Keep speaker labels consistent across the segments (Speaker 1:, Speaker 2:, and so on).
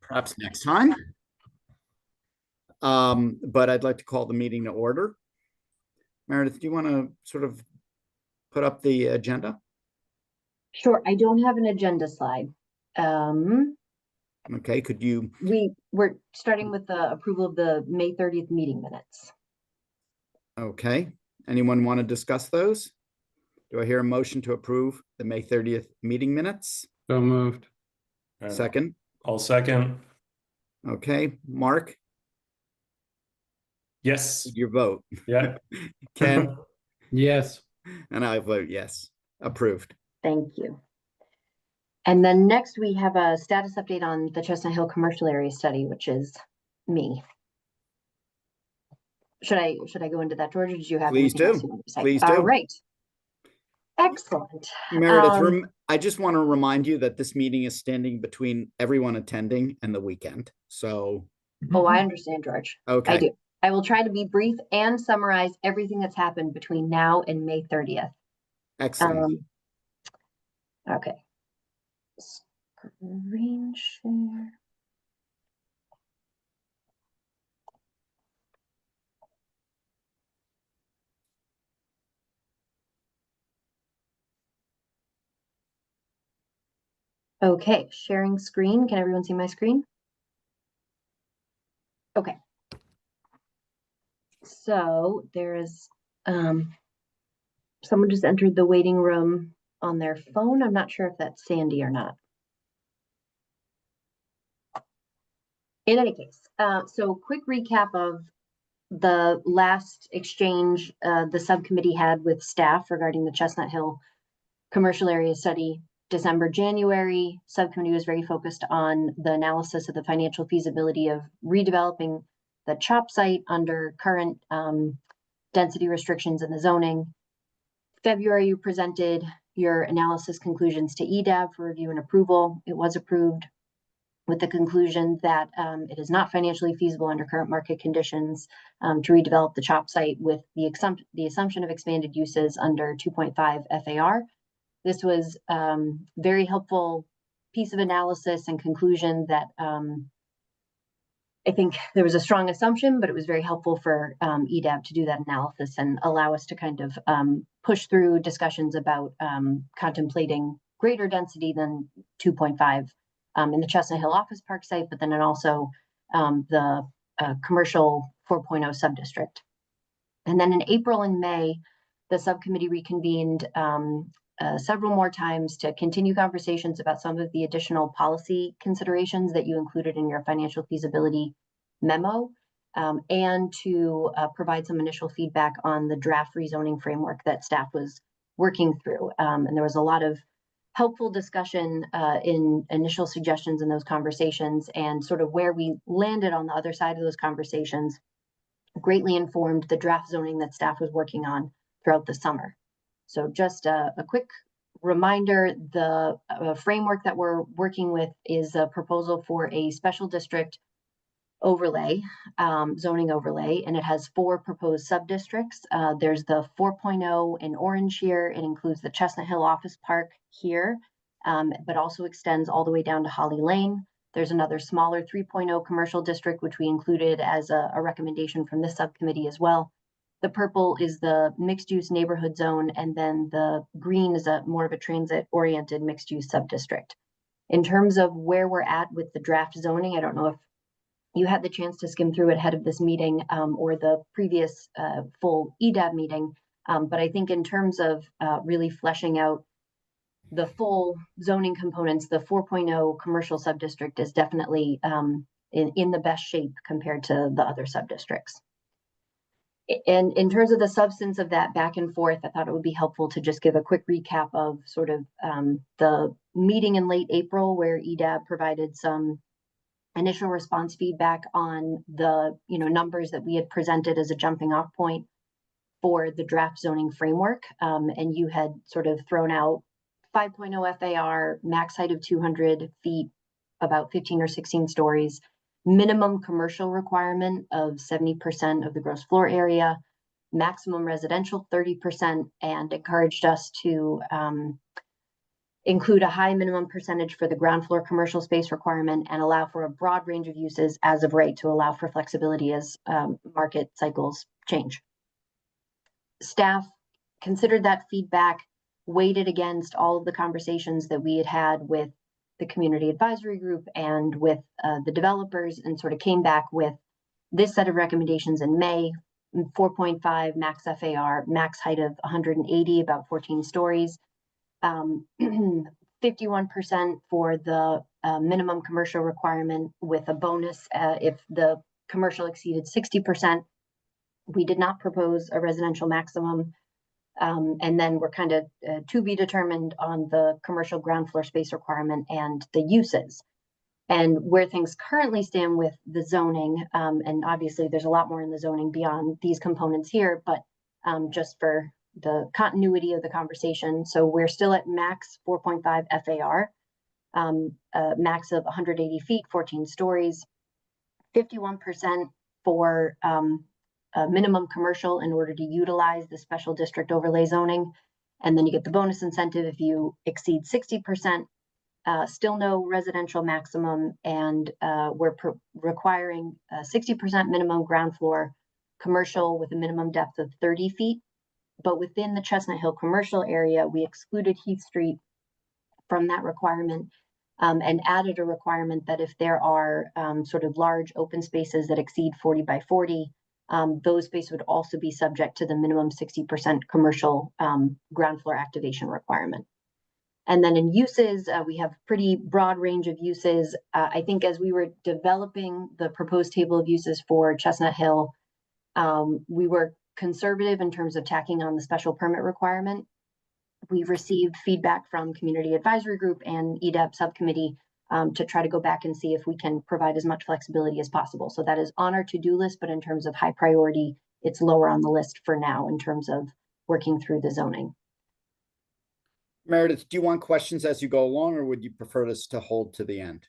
Speaker 1: perhaps next time. But I'd like to call the meeting to order. Meredith, do you want to sort of put up the agenda?
Speaker 2: Sure. I don't have an agenda slide.
Speaker 1: Okay, could you?
Speaker 2: We're starting with the approval of the May 30th meeting minutes.
Speaker 1: Okay. Anyone want to discuss those? Do I hear a motion to approve the May 30th meeting minutes?
Speaker 3: So moved.
Speaker 1: Second.
Speaker 4: I'll second.
Speaker 1: Okay, Mark,
Speaker 4: Yes.
Speaker 1: your vote.
Speaker 4: Yeah.
Speaker 1: Ken,
Speaker 3: Yes.
Speaker 1: and I vote yes. Approved.
Speaker 2: Thank you. And then next we have a status update on the Chestnut Hill commercial area study, which is me. Should I go into that, George, or did you have
Speaker 1: Please
Speaker 2: anything else
Speaker 1: do.
Speaker 2: you want to say?
Speaker 1: Please
Speaker 2: All
Speaker 1: do.
Speaker 2: right. Excellent.
Speaker 1: Meredith, I just want to remind you that this meeting is standing between everyone attending and the weekend. So.
Speaker 2: Oh, I understand, George.
Speaker 1: Okay.
Speaker 2: I do. I will try to be brief and summarize everything that's happened between now and May 30th.
Speaker 1: Excellent.
Speaker 2: Okay. Screen share. Okay, sharing screen. Can everyone see my screen? Okay. So there is someone just entered the waiting room on their phone. I'm not sure if that's Sandy or not. In any case, so quick recap of the last exchange the subcommittee had with staff regarding the Chestnut Hill commercial area study. December, January, subcommittee was very focused on the analysis of the financial feasibility of redeveloping the CHOP site under current density restrictions in the zoning. February, you presented your analysis conclusions to EDAB for review and approval. It was approved with the conclusion that it is not financially feasible under current market conditions to redevelop the CHOP site with the assumption of expanded uses under 2.5 FAR. This was very helpful piece of analysis and conclusion that I think there was a strong assumption, but it was very helpful for EDAB to do that analysis and allow us to kind of push through discussions about contemplating greater density than 2.5 in the Chestnut Hill Office Park site, but then also the commercial 4.0 subdistrict. And then in April and May, the subcommittee reconvened several more times to continue conversations about some of the additional policy considerations that you included in your financial feasibility memo, and to provide some initial feedback on the draft rezoning framework that staff was working through. And there was a lot of helpful discussion in initial suggestions in those conversations, and sort of where we landed on the other side of those conversations greatly informed the draft zoning that staff was working on throughout the summer. So just a quick reminder, the framework that we're working with is a proposal for a special district overlay, zoning overlay, and it has 4 proposed sub-districts. There's the 4.0 in orange here. It includes the Chestnut Hill Office Park here, but also extends all the way down to Holly Lane. There's another smaller 3.0 commercial district, which we included as a recommendation from this subcommittee as well. The purple is the mixed-use neighborhood zone, and then the green is more of a transit-oriented mixed-use subdistrict. In terms of where we're at with the draft zoning, I don't know if you had the chance to skim through it ahead of this meeting or the previous full EDAB meeting, but I think in terms of really fleshing out the full zoning components, the 4.0 commercial subdistrict is definitely in the best shape compared to the other subdistricts. And in terms of the substance of that back and forth, I thought it would be helpful to just give a quick recap of sort of the meeting in late April, where EDAB provided some initial response feedback on the numbers that we had presented as a jumping off point for the draft zoning framework. And you had sort of thrown out 5.0 FAR, max height of 200 feet, about 15 or 16 stories, minimum commercial requirement of 70% of the gross floor area, maximum residential 30%, and encouraged us to include a high minimum percentage for the ground floor commercial space requirement, and allow for a broad range of uses as of right to allow for flexibility as market cycles change. Staff considered that feedback, weighed it against all of the conversations that we had had with the community advisory group and with the developers, and sort of came back with this set of recommendations in May: 4.5 max FAR, max height of 180, about 14 stories, 51% for the minimum commercial requirement, with a bonus if the commercial exceeded 60%. We did not propose a residential maximum. And then we're kind of to be determined on the commercial ground floor space requirement and the uses. And where things currently stand with the zoning, and obviously there's a lot more in the zoning beyond these components here, but just for the continuity of the conversation. So we're still at max 4.5 FAR, max of 180 feet, 14 stories, 51% for minimum commercial in order to utilize the special district overlay zoning. And then you get the bonus incentive if you exceed 60%. Still no residential maximum, and we're requiring 60% minimum ground floor commercial with a minimum depth of 30 feet. But within the Chestnut Hill commercial area, we excluded Heath Street from that requirement, and added a requirement that if there are sort of large open spaces that exceed 40 by 40, those spaces would also be subject to the minimum 60% commercial ground floor activation requirement. And then in uses, we have pretty broad range of uses. I think as we were developing the proposed table of uses for Chestnut Hill, we were conservative in terms of tacking on the special permit requirement. We've received feedback from Community Advisory Group and EDAP Subcommittee to try to go back and see if we can provide as much flexibility as possible. So that is on our to-do list, but in terms of high priority, it's lower on the list for now in terms of working through the zoning.
Speaker 1: Meredith, do you want questions as you go along, or would you prefer us to hold to the end?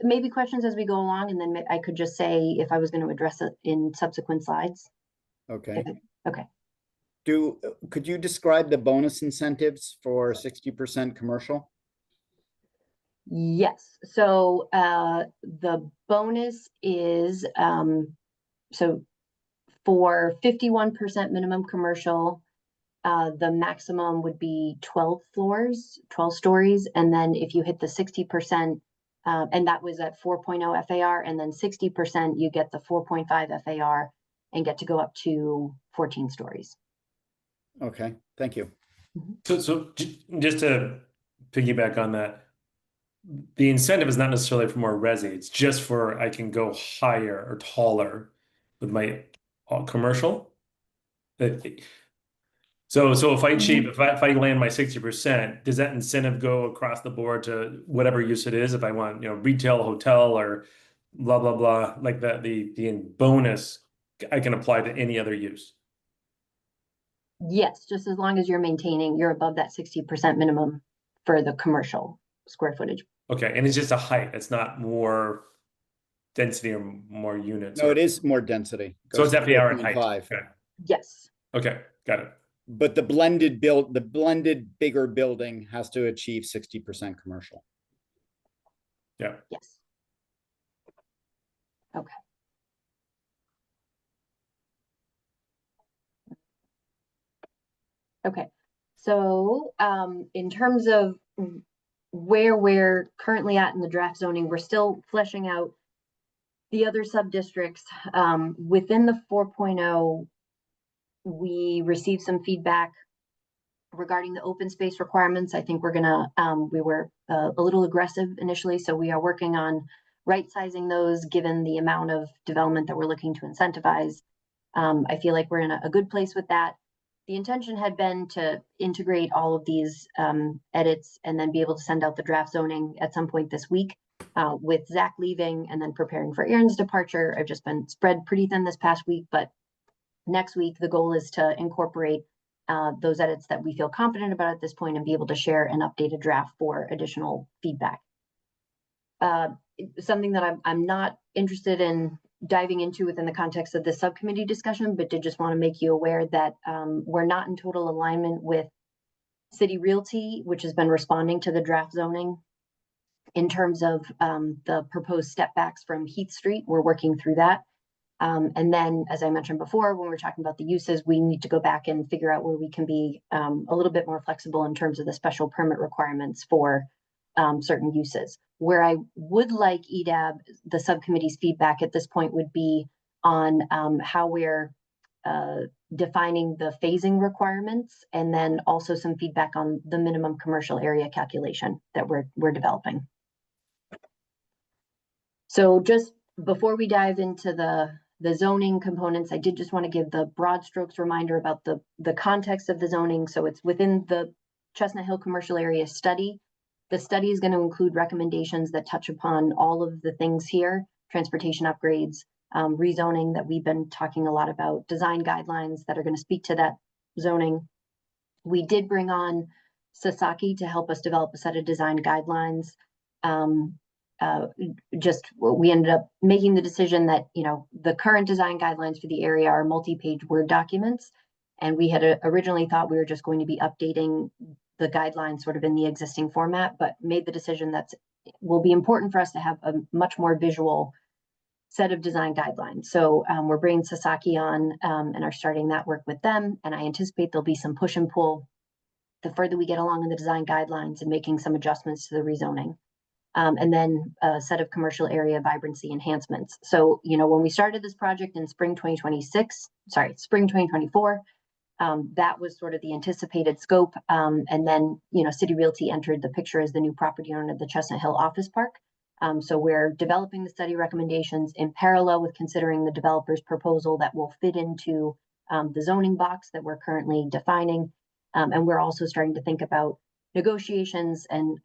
Speaker 2: Maybe questions as we go along, and then I could just say if I was going to address it in subsequent slides.
Speaker 1: Okay.
Speaker 2: Okay.
Speaker 1: Could you describe the bonus incentives for 60% commercial?
Speaker 2: Yes. So the bonus is so for 51% minimum commercial, the maximum would be 12 stories. And then if you hit the 60%, and that was at 4.0 FAR, and then 60%, you get the 4.5 FAR and get to go up to 14 stories.
Speaker 1: Okay, thank you.
Speaker 3: So just to piggyback on that, the incentive is not necessarily for more resi, it's just for I can go higher or taller with my commercial. So if I achieve, if I land my 60%, does that incentive go across the board to whatever use it is? If I want, retail, hotel, or blah, blah, blah, like that, the bonus, I can apply to any other use.
Speaker 2: Yes, just as long as you're above that 60% minimum for the commercial square footage.
Speaker 3: Okay, and it's just a height. It's not more density or more units.
Speaker 1: No, it is more density.
Speaker 3: So it's FAR and height. Okay.
Speaker 2: Yes.
Speaker 3: Okay, got it.
Speaker 1: But the blended bigger building has to achieve 60% commercial.
Speaker 3: Yeah.
Speaker 2: Yes. Okay. Okay. So in terms of where we're currently at in the draft zoning, we're still fleshing out the other sub-districts. Within the 4.0, we received some feedback regarding the open space requirements. I think we're gonna, we were a little aggressive initially, so we are working on right-sizing those given the amount of development that we're looking to incentivize. I feel like we're in a good place with that. The intention had been to integrate all of these edits and then be able to send out the draft zoning at some point this week. With Zach leaving and then preparing for Aaron's departure, I've just been spread pretty thin this past week, but next week the goal is to incorporate those edits that we feel confident about at this point and be able to share an updated draft for additional feedback. Something that I'm not interested in diving into within the context of the subcommittee discussion, but did just want to make you aware that we're not in total alignment with City Realty, which has been responding to the draft zoning. In terms of the proposed step backs from Heath Street, we're working through that. And then, as I mentioned before, when we're talking about the uses, we need to go back and figure out where we can be a little bit more flexible in terms of the special permit requirements for certain uses. Where I would like EDAB, the subcommittee's feedback at this point would be on how we're defining the phasing requirements, and then also some feedback on the minimum commercial area calculation that we're developing. So just before we dive into the zoning components, I did just want to give the broad strokes reminder about the context of the zoning. So it's within the Chestnut Hill commercial area study. The study is going to include recommendations that touch upon all of the things here: transportation upgrades, rezoning that we've been talking a lot about, design guidelines that are going to speak to that zoning. We did bring on Sasaki to help us develop a set of design guidelines. We ended up making the decision that, you know, the current design guidelines for the area are multi-page Word documents. And we had originally thought we were just going to be updating the guidelines sort of in the existing format, but made the decision that will be important for us to have a much more visual set of design guidelines. So we're bringing Sasaki on and are starting that work with them. And I anticipate there'll be some push and pull the further we get along in the design guidelines and making some adjustments to the rezoning. And then a set of commercial area vibrancy enhancements. So, you know, when we started this project in spring 2024, that was sort of the anticipated scope. And then, you know, City Realty entered the picture as the new property owner of the Chestnut Hill Office Park. So we're developing the study recommendations in parallel with considering the developer's proposal that will fit into the zoning box that we're currently defining. And we're also starting to think about negotiations and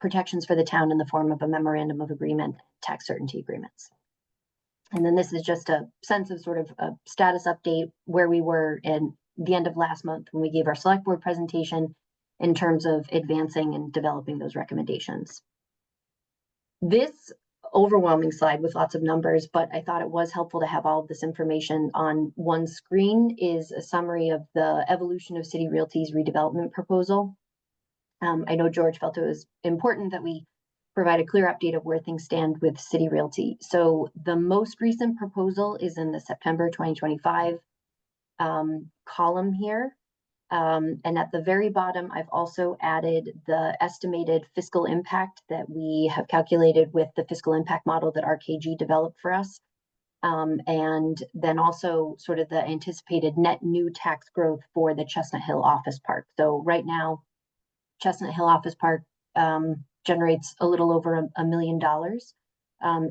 Speaker 2: protections for the town in the form of a memorandum of agreement, tax certainty agreements. And then this is just a sense of sort of a status update where we were in the end of last month when we gave our select board presentation in terms of advancing and developing those recommendations. This overwhelming slide with lots of numbers, but I thought it was helpful to have all of this information on one screen, is a summary of the evolution of City Realty's redevelopment proposal. I know George felt it was important that we provide a clear update of where things stand with City Realty. So the most recent proposal is in the September 2025 column here. And at the very bottom, I've also added the estimated fiscal impact that we have calculated with the fiscal impact model that RKG developed for us. And then also sort of the anticipated net new tax growth for the Chestnut Hill Office Park. So right now, Chestnut Hill Office Park generates a little over $1 million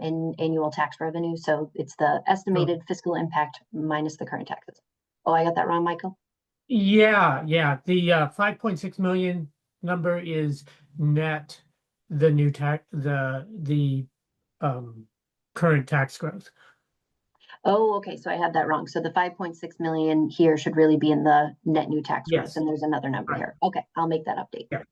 Speaker 2: in annual tax revenue. So it's the estimated fiscal impact minus the current taxes. Oh, I got that wrong, Michael?
Speaker 4: Yeah. The 5.6 million number is net the new tax, the current tax growth.
Speaker 2: Oh, okay. So I had that wrong. So the 5.6 million here should really be in the net new tax growth.
Speaker 4: Yes.
Speaker 2: And there's another number
Speaker 4: Right.
Speaker 2: here. Okay, I'll make that update.
Speaker 4: Yeah.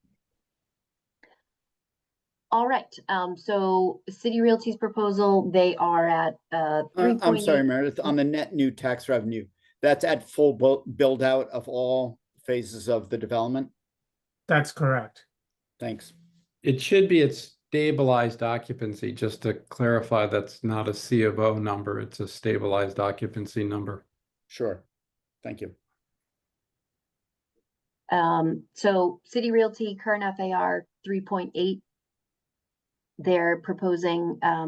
Speaker 2: All right. So City Realty's proposal, they are at 3.8.
Speaker 1: I'm sorry, Meredith, on the net new tax revenue, that's at full build out of all phases of the development?
Speaker 4: That's correct.
Speaker 1: Thanks.
Speaker 5: It should be its stabilized occupancy, just to clarify, that's not a C of O number, it's a stabilized occupancy number.
Speaker 1: Sure. Thank you.
Speaker 2: So City Realty current FAR 3.8. They're proposing a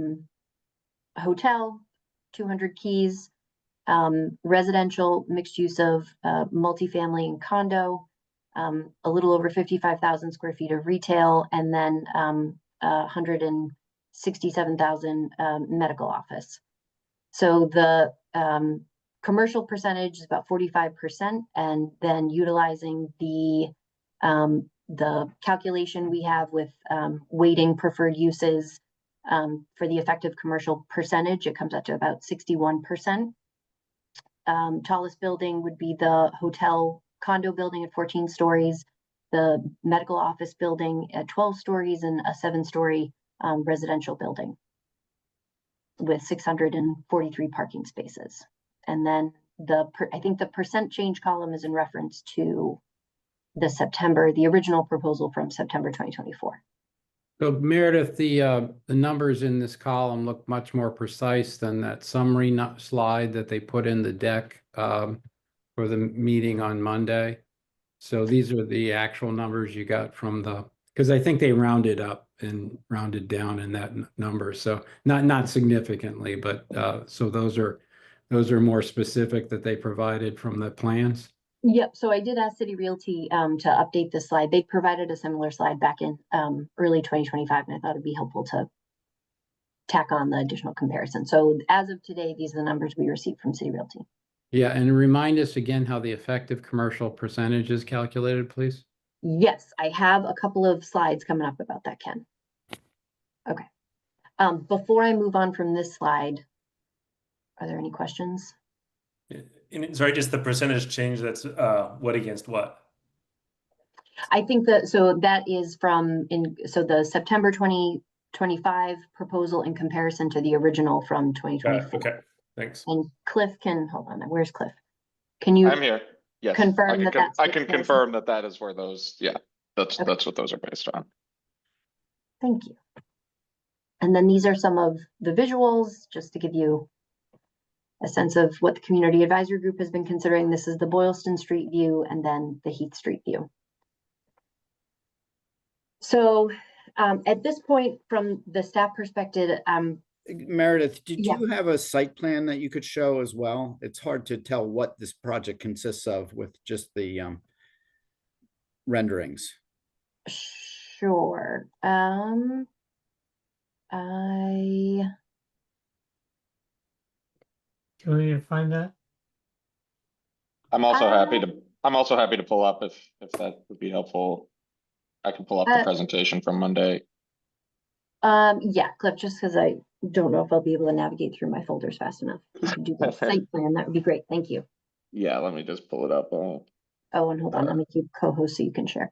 Speaker 2: hotel, 200 keys, residential mixed use of multifamily and condo, a little over 55,000 square feet of retail, and then 167,000 medical office. So the commercial percentage is about 45%, and then utilizing the calculation we have with weighting preferred uses for the effective commercial percentage, it comes up to about 61%. Tallest building would be the hotel condo building at 14 stories, the medical office building at 12 stories, and a 7-story residential building with 643 parking spaces. And then I think the percent change column is in reference to the original proposal from September 2024.
Speaker 5: So Meredith, the numbers in this column look much more precise than that summary slide that they put in the deck for the meeting on Monday. So these are the actual numbers you got from because I think they rounded up and rounded down in that number. So not significantly, but so those are more specific that they provided from the plans.
Speaker 2: Yep. So I did ask City Realty to update this slide. They provided a similar slide back in early 2025, and I thought it'd be helpful to tack on the additional comparison. So as of today, these are the numbers we received from City Realty.
Speaker 5: Yeah, and remind us again how the effective commercial percentage is calculated, please.
Speaker 2: Yes, I have a couple of slides coming up about that, Ken. Okay. Before I move on from this slide, are there any questions?
Speaker 3: And sorry, just the percentage change. That's what against what?
Speaker 2: I think that is so the September 2025 proposal in comparison to the original from 2024.
Speaker 3: Okay, thanks.
Speaker 2: And Cliff hold on, where's Cliff? Can you?
Speaker 6: I'm here. Yes.
Speaker 2: Confirm
Speaker 6: I can confirm that is where those, yeah, that's what those are based on.
Speaker 2: Thank you. And then these are some of the visuals, just to give you a sense of what the Community Advisory Group has been considering. This is the Boylston Street view and then the Heath Street view. So at this point, from the staff perspective,
Speaker 1: Meredith, did
Speaker 2: Yeah.
Speaker 1: you have a site plan that you could show as well? It's hard to tell what this project consists of with just the renderings.
Speaker 2: sure.
Speaker 4: Do you want me to find that?
Speaker 6: I'm also happy to pull up if that would be helpful. I can pull up the presentation from Monday.
Speaker 2: Yeah, Cliff, just because I don't know if I'll be able to navigate through my folders fast enough. If you could do the site plan, that would be great. Thank you.
Speaker 6: Yeah, let me just pull it up.
Speaker 2: Oh, and hold on, let me keep co-host so you can share.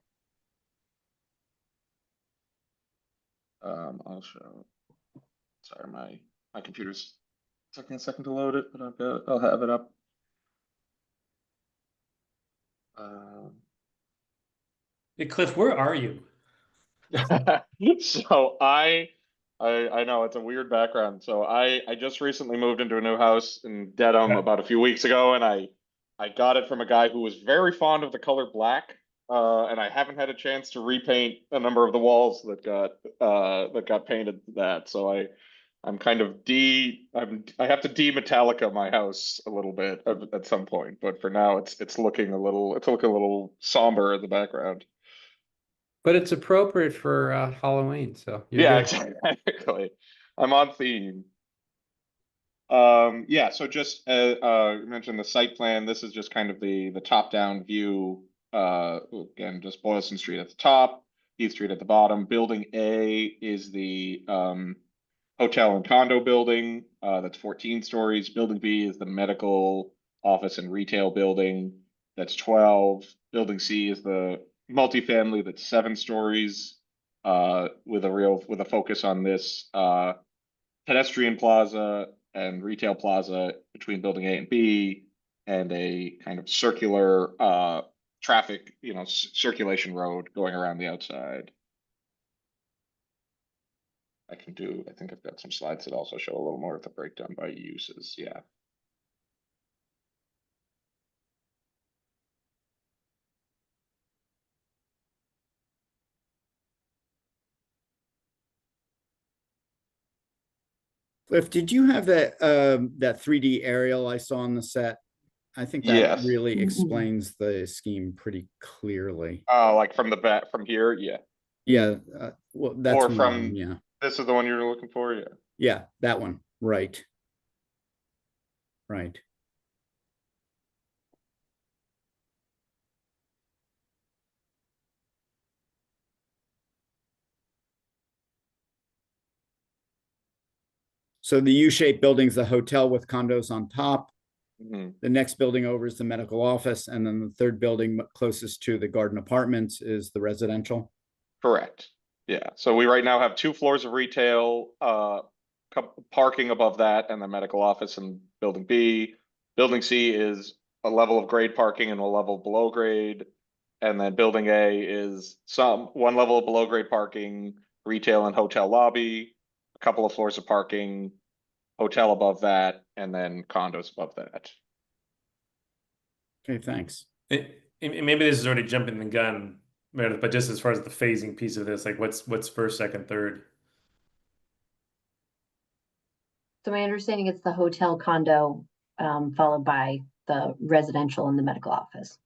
Speaker 6: I'll show. Sorry, my computer's taking a second to load it, but I'll have it up.
Speaker 3: Hey, Cliff, where are you?
Speaker 6: So I know it's a weird background. So I just recently moved into a new house in Dedham about a few weeks ago, and I got it from a guy who was very fond of the color black. And I haven't had a chance to repaint a number of the walls that got painted that. So I'm kind of I have to de-Metallica my house a little bit at some point, but for now it's looking a little somber in the background.
Speaker 5: But it's appropriate for Halloween, so
Speaker 6: Yeah,
Speaker 5: good.
Speaker 6: exactly. I'm on theme. Yeah, so just you mentioned the site plan. This is just kind of the top-down view. Again, just Boylston Street at the top, Heath Street at the bottom. Building A is the hotel and condo building. That's 14 stories. Building B is the medical office and retail building. That's 12. Building C is the multifamily. That's 7 stories. With a focus on this pedestrian plaza and retail plaza between building A and B, and a kind of circular traffic, circulation road going around the outside. I think I've got some slides that also show a little more of the breakdown by uses. Yeah.
Speaker 1: Cliff, did you have that 3D aerial I saw on the set? I think that
Speaker 6: Yes.
Speaker 1: really explains the scheme pretty clearly.
Speaker 6: Like from the back, from here, yeah.
Speaker 1: Yeah, well, that's
Speaker 6: Or
Speaker 1: one,
Speaker 6: from
Speaker 1: yeah.
Speaker 6: This is the one you were looking for, yeah.
Speaker 1: Yeah, that one, right. Right. So the U-shaped building's the hotel with condos on top.
Speaker 6: Mm-hmm.
Speaker 1: The next building over is the medical office, and then the third building closest to the garden apartments is the residential.
Speaker 6: Correct. Yeah. So we right now have 2 floors of retail, parking above that, and the medical office in building B. Building C is a level of grade parking and a level below grade. And then building A is one level of below grade parking, retail and hotel lobby, a couple of floors of parking, hotel above that, and then condos above that.
Speaker 1: Okay, thanks.
Speaker 3: Maybe this is already jumping the gun, Meredith, but just as far as the phasing piece of this, like what's first, second, third?
Speaker 2: So my understanding it's the hotel condo, followed by the residential and the medical office.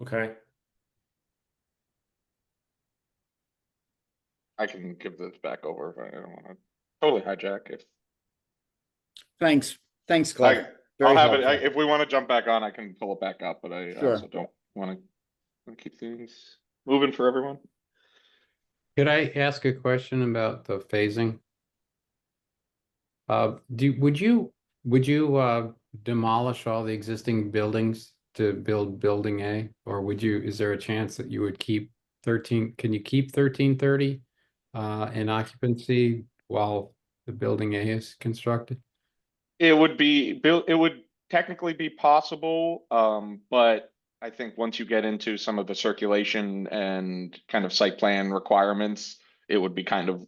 Speaker 3: Okay.
Speaker 6: I can give this back over if I don't want to totally hijack. If
Speaker 1: Thanks, Cliff.
Speaker 6: I'll
Speaker 1: Very
Speaker 6: have it,
Speaker 1: helpful.
Speaker 6: if we want to jump back on, I can pull it back up, but I
Speaker 1: Sure.
Speaker 6: also don't want to keep things moving for everyone.
Speaker 5: Could I ask a question about the phasing? Would you demolish all the existing buildings to build building A? Or is there a chance that you would keep 13, can you keep 1330 in occupancy while the building A is constructed?
Speaker 6: It would be built, it would technically be possible, but I think once you get into some of the circulation and kind of site plan requirements, it would be kind of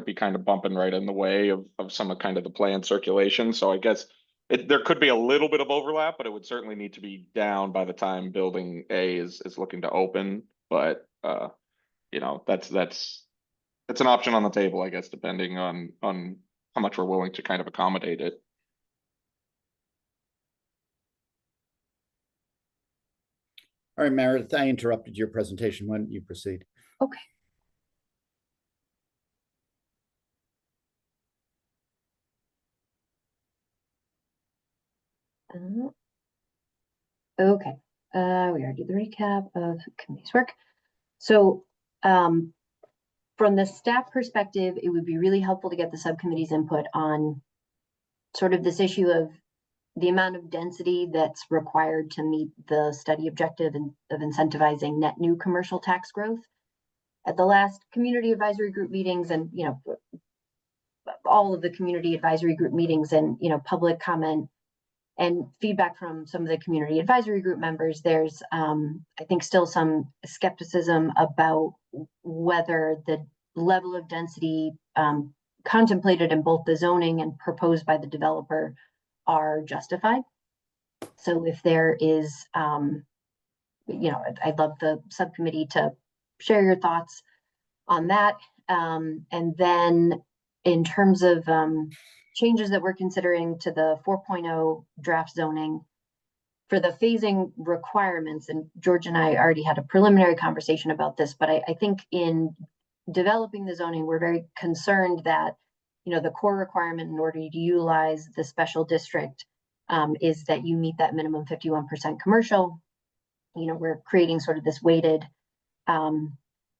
Speaker 6: be kind of bumping right in the way of some of kind of the planned circulation. So I guess there could be a little bit of overlap, but it would certainly need to be down by the time building A is looking to open. But you know, that's an option on the table, I guess, depending on how much we're willing to kind of accommodate it.
Speaker 1: All right, Meredith, I interrupted your presentation. Why don't you proceed?
Speaker 2: Okay. Okay, we already did the recap of committee's work. So from the staff perspective, it would be really helpful to get the subcommittee's input on sort of this issue of the amount of density that's required to meet the study objective of incentivizing net new commercial tax growth. At the last community advisory group meetings and, you know, all of the community advisory group meetings and, you know, public comment and feedback from some of the community advisory group members, there's, I think, still some skepticism about whether the level of density contemplated in both the zoning and proposed by the developer are justified. So if there is, you know, I'd love the subcommittee to share your thoughts on that. And then in terms of changes that we're considering to the 4.0 draft zoning for the phasing requirements, and George and I already had a preliminary conversation about this, but I think in developing the zoning, we're very concerned that, you know, the core requirement in order to utilize the special district is that you meet that minimum 51% commercial. You know, we're creating sort of this weighted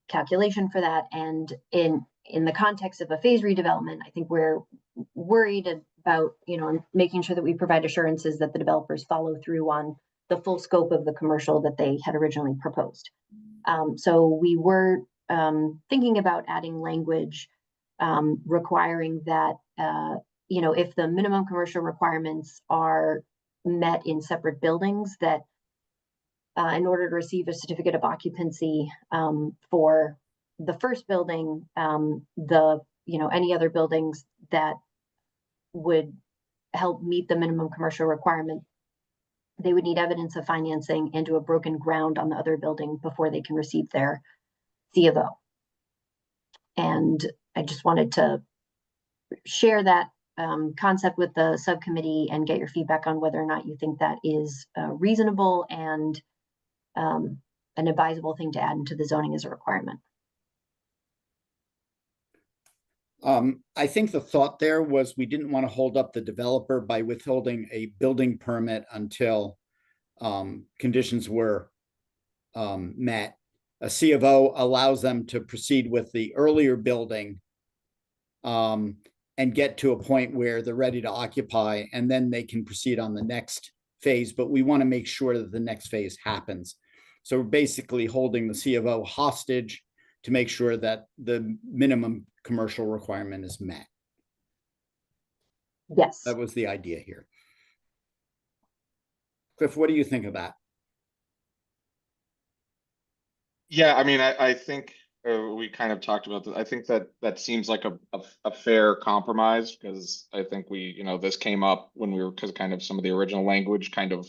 Speaker 2: calculation for that. And in the context of a phase redevelopment, I think we're worried about, you know, making sure that we provide assurances that the developers follow through on the full scope of the commercial that they had originally proposed. So we were thinking about adding language requiring that, you know, if the minimum commercial requirements are met in separate buildings, that in order to receive a certificate of occupancy for the first building, you know, any other buildings that would help meet the minimum commercial requirement, they would need evidence of financing and to have broken ground on the other building before they can receive their C of O. And I just wanted to share that concept with the subcommittee and get your feedback on whether or not you think that is reasonable and an advisable thing to add into the zoning as a requirement.
Speaker 1: I think the thought there was we didn't want to hold up the developer by withholding a building permit until conditions were met. A C of O allows them to proceed with the earlier building and get to a point where they're ready to occupy, and then they can proceed on the next phase. But we want to make sure that the next phase happens. So we're basically holding the C of O hostage to make sure that the minimum commercial requirement is met.
Speaker 2: Yes.
Speaker 1: That was the idea here. Cliff, what do you think of that?
Speaker 6: Yeah, I mean, I think we kind of talked about that. I think that that seems like a fair compromise because I think we, this came up when we were, because kind of some of the original language kind of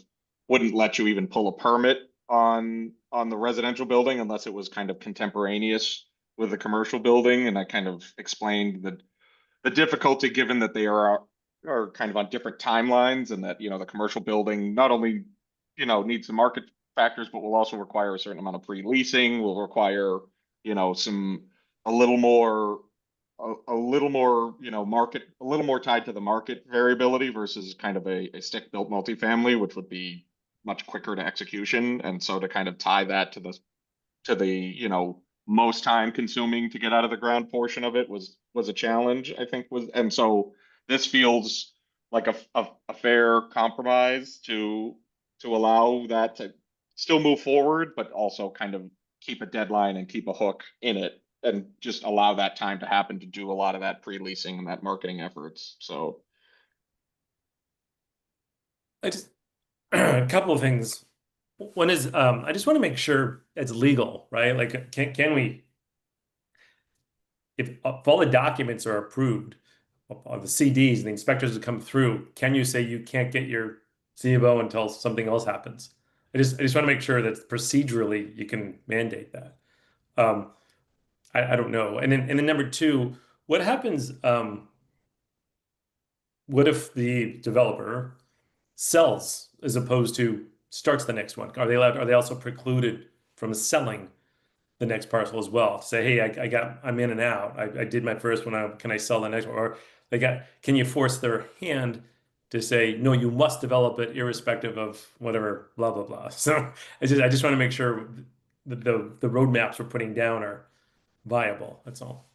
Speaker 6: wouldn't let you even pull a permit on the residential building unless it was kind of contemporaneous with the commercial building. And I kind of explained the difficulty given that they are kind of on different timelines and that, the commercial building not only, needs the market factors, but will also require a certain amount of pre-leasing, will require, some a little more, market, a little more tied to the market variability versus kind of a stick-built multifamily, which would be much quicker to execution. And so to kind of tie that to the most time consuming to get out of the ground portion of it was a challenge, I think and so this feels like a fair compromise to allow that to still move forward, but also kind of keep a deadline and keep a hook in it and just allow that time to happen to do a lot of that pre-leasing and that marketing efforts. So
Speaker 3: I just a couple of things. One is I just want to make sure it's legal, right? Like, can we, if all the documents are approved, all the CDs and the inspectors that come through, can you say you can't get your CFO until something else happens? I just want to make sure that procedurally you can mandate that. I don't know. And then number two, what happens? What if the developer sells as opposed to starts the next one? Are they allowed? Are they also precluded from selling the next parcel as well? Say, hey, I'm in and out. I did my first one. Can I sell the next one? Or can you force their hand to say, no, you must develop it irrespective of whatever, blah, blah, blah. So I just want to make sure that the roadmaps we're putting down are viable. That's all.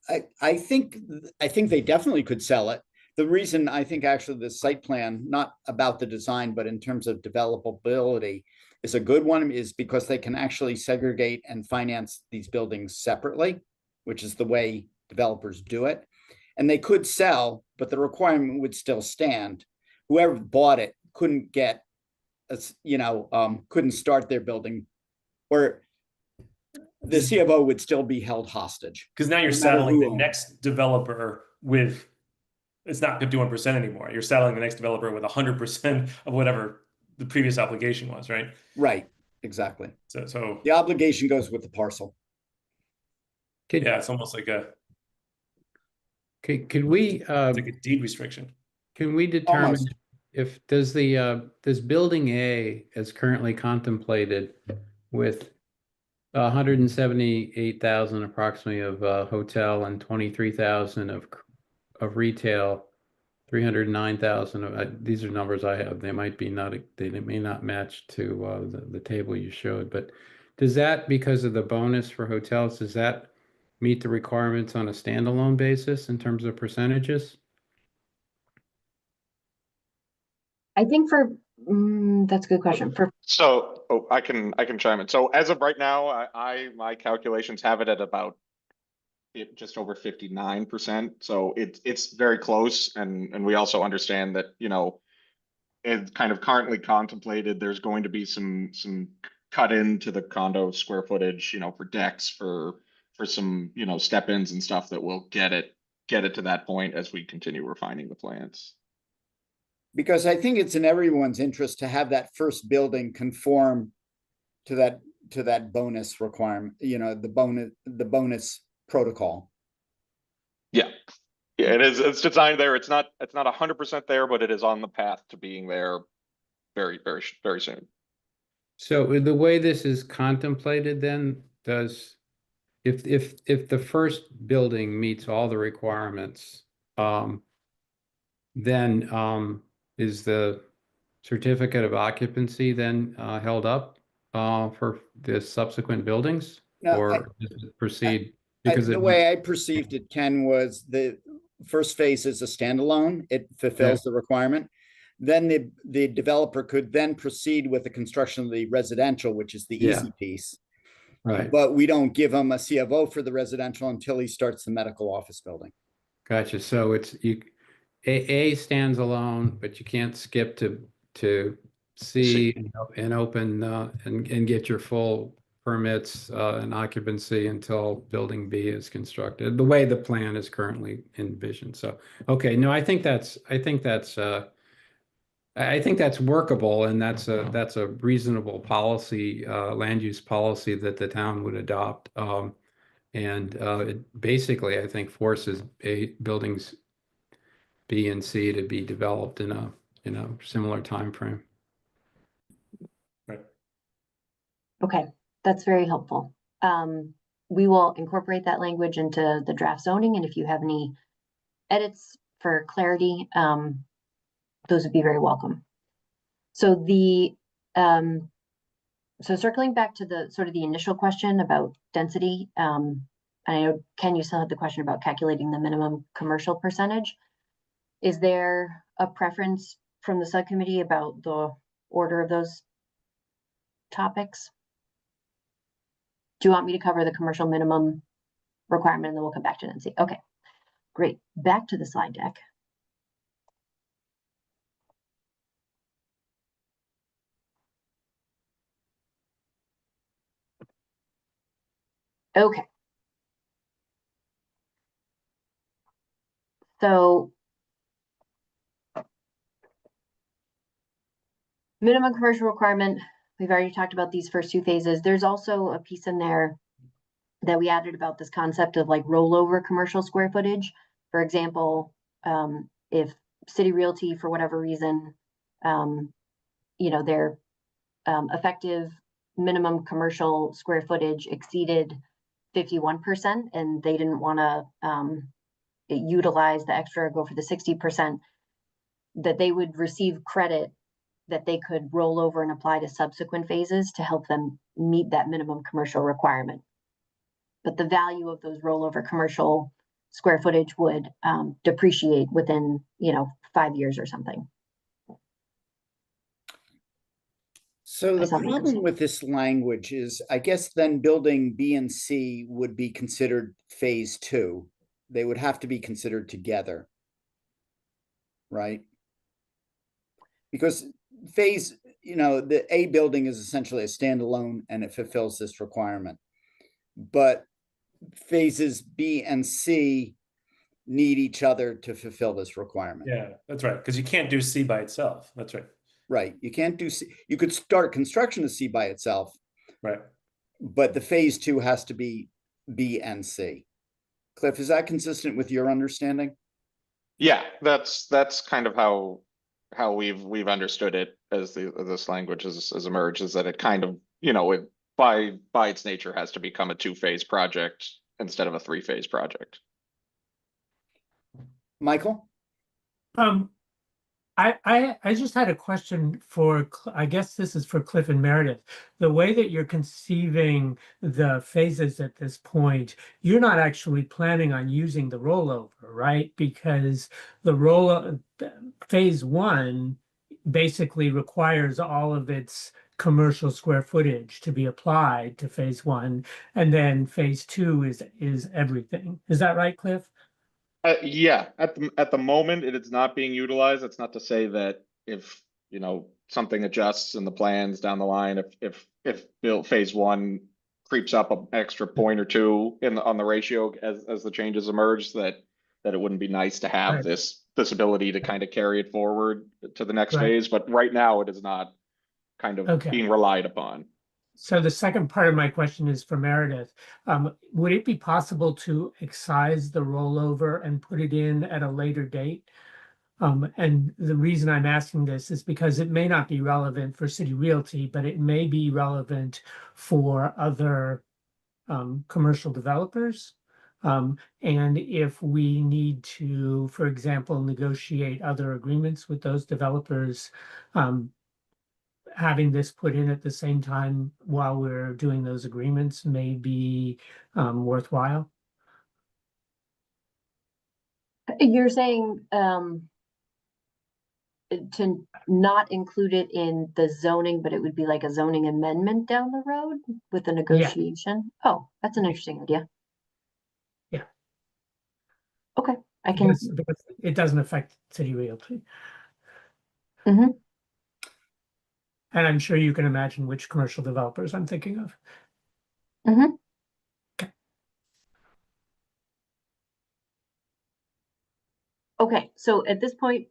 Speaker 1: I think they definitely could sell it. The reason I think actually the site plan, not about the design, but in terms of developability, is a good one is because they can actually segregate and finance these buildings separately, which is the way developers do it. And they could sell, but the requirement would still stand. Whoever bought it couldn't get, couldn't start their building, or the CFO would still be held hostage.
Speaker 3: Because now you're saddling the next developer with, it's not 51% anymore. You're saddling the next developer with 100% of whatever the previous obligation was, right?
Speaker 1: Right, exactly.
Speaker 3: So
Speaker 1: the obligation goes with the parcel.
Speaker 3: Yeah, it's almost like
Speaker 5: Could we
Speaker 3: it's like a deed restriction.
Speaker 5: Can we determine
Speaker 1: Almost.
Speaker 5: if does building A as currently contemplated with 178,000 approximately of hotel and 23,000 of retail, 309,000 of these are numbers I have. They might be they may not match to the table you showed, but does that, because of the bonus for hotels, does that meet the requirements on a standalone basis in terms of percentages?
Speaker 2: I think that's a good question.
Speaker 6: So I can chime in. So as of right now, my calculations have it at about just over 59%. So it's very close, and we also understand that it's kind of currently contemplated. There's going to be some cut into the condo square footage, for decks, for some step-ins and stuff that will get it to that point as we continue refining the plans.
Speaker 1: Because I think it's in everyone's interest to have that first building conform to that bonus requirement, the bonus protocol.
Speaker 6: Yeah, it is. It's designed there. It's not 100% there, but it is on the path to being there very, very, very soon.
Speaker 5: So the way this is contemplated, then, if the first building meets all the requirements, then is the certificate of occupancy then held up for the subsequent buildings,
Speaker 1: No,
Speaker 5: or does it proceed? Because
Speaker 1: the way I perceived it, Ken, was the first phase is a standalone. It fulfills the requirement. Then the developer could then proceed with the construction of the residential, which is the easy piece.
Speaker 5: Right.
Speaker 1: But we don't give him a CFO for the residential until he starts the medical office building.
Speaker 5: Gotcha. So it's A stands alone, but you can't skip to to see and open and get your full permits and occupancy until building B is constructed, the way the plan is currently envisioned. So, okay, no, I think that's workable, and that's a reasonable policy, land use policy that the town would adopt. And it basically, I think, forces buildings B and C to be developed in a similar time frame.
Speaker 3: Right.
Speaker 2: Okay, that's very helpful. We will incorporate that language into the draft zoning, and if you have any edits for clarity, those would be very welcome. So so circling back to the sort of the initial question about density, I know, Ken, you still had the question about calculating the minimum commercial percentage. Is there a preference from the subcommittee about the order of those topics? Do you want me to cover the commercial minimum requirement and then we'll come back to density? Okay, great. Back to the slide deck. Okay. So minimum commercial requirement, we've already talked about these first two phases. There's also a piece in there that we added about this concept of like rollover commercial square footage. For example, if City Realty, for whatever reason, their effective minimum commercial square footage exceeded 51% and they didn't want to utilize the extra, go for the 60%, that they would receive credit that they could roll over and apply to subsequent phases to help them meet that minimum commercial requirement. But the value of those rollover commercial square footage would depreciate within, 5 years or something.
Speaker 1: So the
Speaker 2: Does that make
Speaker 1: problem
Speaker 2: sense?
Speaker 1: with this language is, I guess then building B and C would be considered phase 2. They would have to be considered together, right? Because phase, the A building is essentially a standalone and it fulfills this requirement. But phases B and C need each other to fulfill this requirement.
Speaker 3: Yeah, that's right. Because you can't do C by itself. That's right.
Speaker 1: Right. You can't do C. You could start construction of C by itself.
Speaker 3: Right.
Speaker 1: But the phase 2 has to be B and C. Cliff, is that consistent with your understanding?
Speaker 6: Yeah, that's kind of how we've understood it as this language has emerged, is that it kind of, it by its nature has to become a 2-phase project instead of a 3-phase project.
Speaker 1: Michael?
Speaker 4: I just had a question for, I guess this is for Cliff and Meredith. The way that you're conceiving the phases at this point, you're not actually planning on using the rollover, right? Because the phase 1 basically requires all of its commercial square footage to be applied to phase 1, and then phase 2 is everything. Is that right, Cliff?
Speaker 6: Yeah, at the moment it is not being utilized. That's not to say that if something adjusts in the plans down the line, if build phase 1 creeps up an extra point or two on the ratio as the changes emerge, that it wouldn't be nice to have
Speaker 4: Right.
Speaker 6: this ability to kind of carry it forward to the next
Speaker 4: Right.
Speaker 6: phase. But right now it is not kind of
Speaker 4: Okay.
Speaker 6: being relied upon.
Speaker 4: So the second part of my question is for Meredith. Would it be possible to excise the rollover and put it in at a later date? And the reason I'm asking this is because it may not be relevant for City Realty, but it may be relevant for other commercial developers. And if we need to, for example, negotiate other agreements with those developers, having this put in at the same time while we're doing those agreements may be worthwhile.
Speaker 2: You're saying to not include it in the zoning, but it would be like a zoning amendment down the road with a negotiation? Oh, that's an interesting idea.
Speaker 4: Yeah.
Speaker 2: Okay, I can.
Speaker 4: Because it doesn't affect City Realty.
Speaker 2: Mhm.
Speaker 4: And I'm sure you can imagine which commercial developers I'm thinking of.
Speaker 2: Mhm. Okay, so at this point,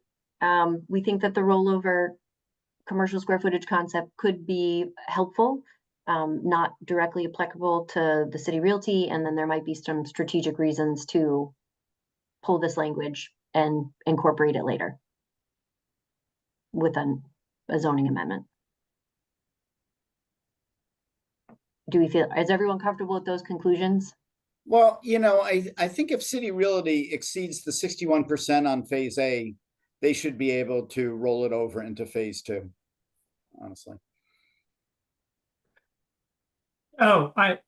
Speaker 2: we think that the rollover commercial square footage concept could be helpful, not directly applicable to the city realty, and then there might be some strategic reasons to pull this language and incorporate it later with a zoning amendment. Do we feel, is everyone comfortable with those conclusions?
Speaker 1: Well, I think if City Realty exceeds the 61% on phase A, they should be able to roll it over into phase 2, honestly.
Speaker 4: Oh, I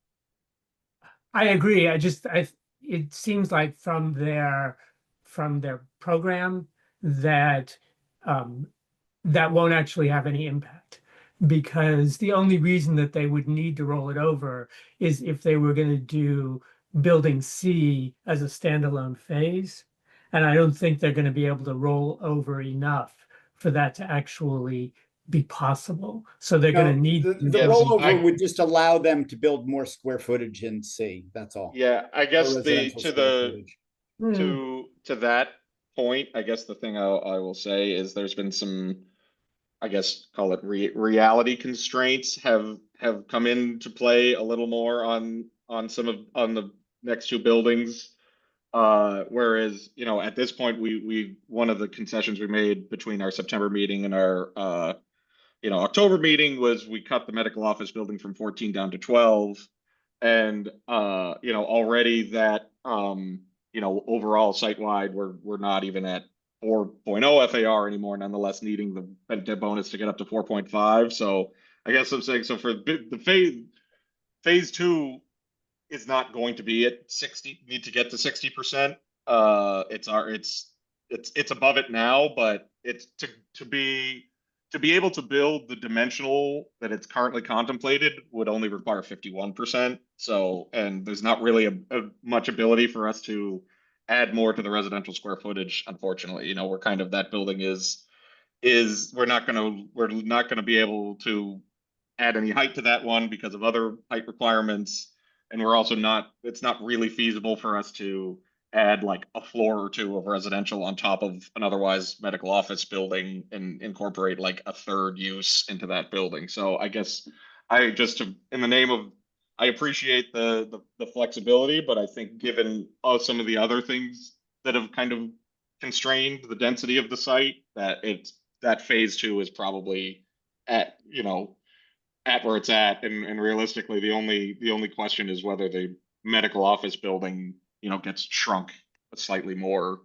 Speaker 4: agree. It seems like from their program that that won't actually have any impact, because the only reason that they would need to roll it over is if they were going to do building C as a standalone phase. And I don't think they're going to be able to roll over enough for that to actually be possible. So they're going to need
Speaker 1: The
Speaker 6: Yes,
Speaker 1: rollover would just allow them to build more square footage in C, that's all.
Speaker 6: yeah, I guess
Speaker 1: More
Speaker 6: the,
Speaker 1: residential
Speaker 6: to
Speaker 1: square
Speaker 6: the,
Speaker 1: footage.
Speaker 6: to that point, I guess the thing I will say is there's been some, I guess, call it reality constraints have come into play a little more on on the next two buildings. Whereas, at this point, we one of the concessions we made between our September meeting and our October meeting was we cut the medical office building from 14 down to 12. And already that overall site-wide, we're not even at 4.0 FAR anymore, nonetheless needing the bonus to get up to 4.5. So I guess I'm saying, so for the phase 2 is not going to be at 60, need to get to 60%. It's above it now, but it's to be able to build the dimensional that it's currently contemplated would only require 51%. So, and there's not really a much ability for us to add more to the residential square footage, unfortunately. We're kind of, that building is we're not gonna be able to add any height to that one because of other height requirements. And we're also not, it's not really feasible for us to add like a floor or two of residential on top of an otherwise medical office building and incorporate like a third use into that building. So I guess in the name of, I appreciate the flexibility, but I think given some of the other things that have kind of constrained the density of the site, that phase 2 is probably at where it's at, and realistically, the only question is whether the medical office building, gets shrunk slightly more,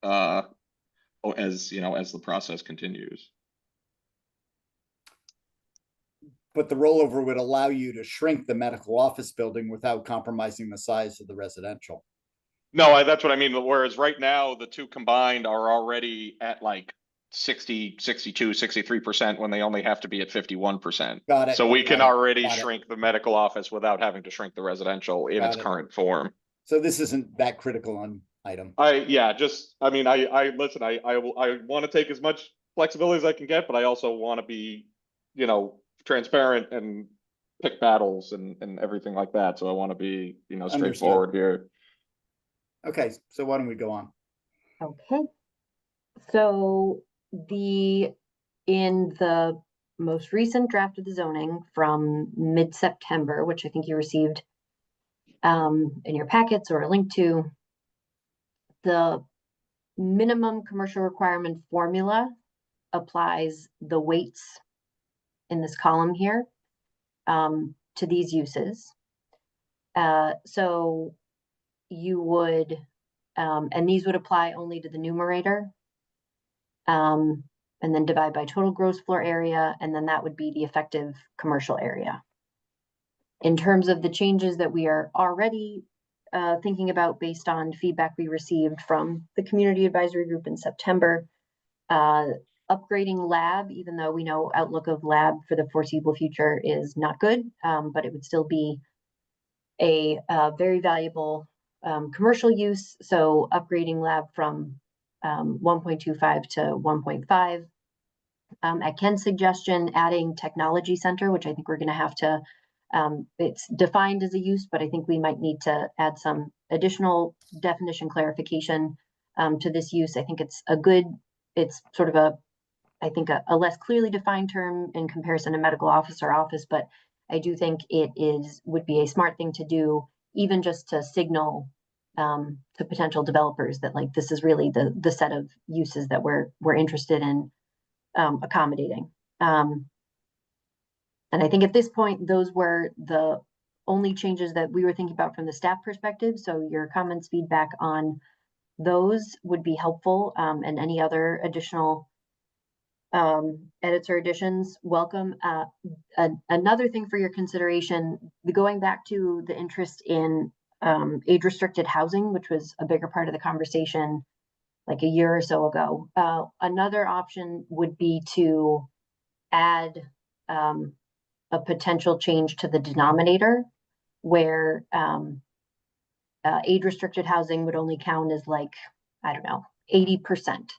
Speaker 6: as the process continues.
Speaker 1: But the rollover would allow you to shrink the medical office building without compromising the size of the residential.
Speaker 6: No, that's what I mean. Whereas right now, the two combined are already at like 60, 62, 63% when they only have to be at 51%.
Speaker 1: Got it.
Speaker 6: So we can already
Speaker 1: Got it.
Speaker 6: shrink the medical office without having to shrink the residential in its current form.
Speaker 1: So this isn't that critical an item.
Speaker 6: I listen, I want to take as much flexibility as I can get, but I also want to be, transparent and pick battles and everything like that. So I want to be, straightforward here.
Speaker 1: Okay, so why don't we go on?
Speaker 2: Okay. So in the most recent draft of the zoning from mid-September, which I think you received in your packets or a link to, the minimum commercial requirement formula applies the weights in this column here to these uses. So you would, and these would apply only to the numerator, and then divide by total gross floor area, and then that would be the effective commercial area. In terms of the changes that we are already thinking about based on feedback we received from the community advisory group in September, upgrading lab, even though we know outlook of lab for the foreseeable future is not good, but it would still be a very valuable commercial use. So upgrading lab from 1.25 to 1.5, At Ken's suggestion, adding technology center, which I think we're going to have to, it's defined as a use, but I think we might need to add some additional definition clarification to this use. I think it's it's sort of I think a less clearly defined term in comparison to medical office or office, but I do think would be a smart thing to do, even just to signal to potential developers that like this is really the set of uses that we're interested in accommodating. And I think at this point, those were the only changes that we were thinking about from the staff perspective. So your comments, feedback on those would be helpful, and any other additional edits or additions, welcome. Another thing for your consideration, going back to the interest in age-restricted housing, which was a bigger part of the conversation like a year or so ago. Another option would be to add a potential change to the denominator where age-restricted housing would only count as like, I don't know, 80%.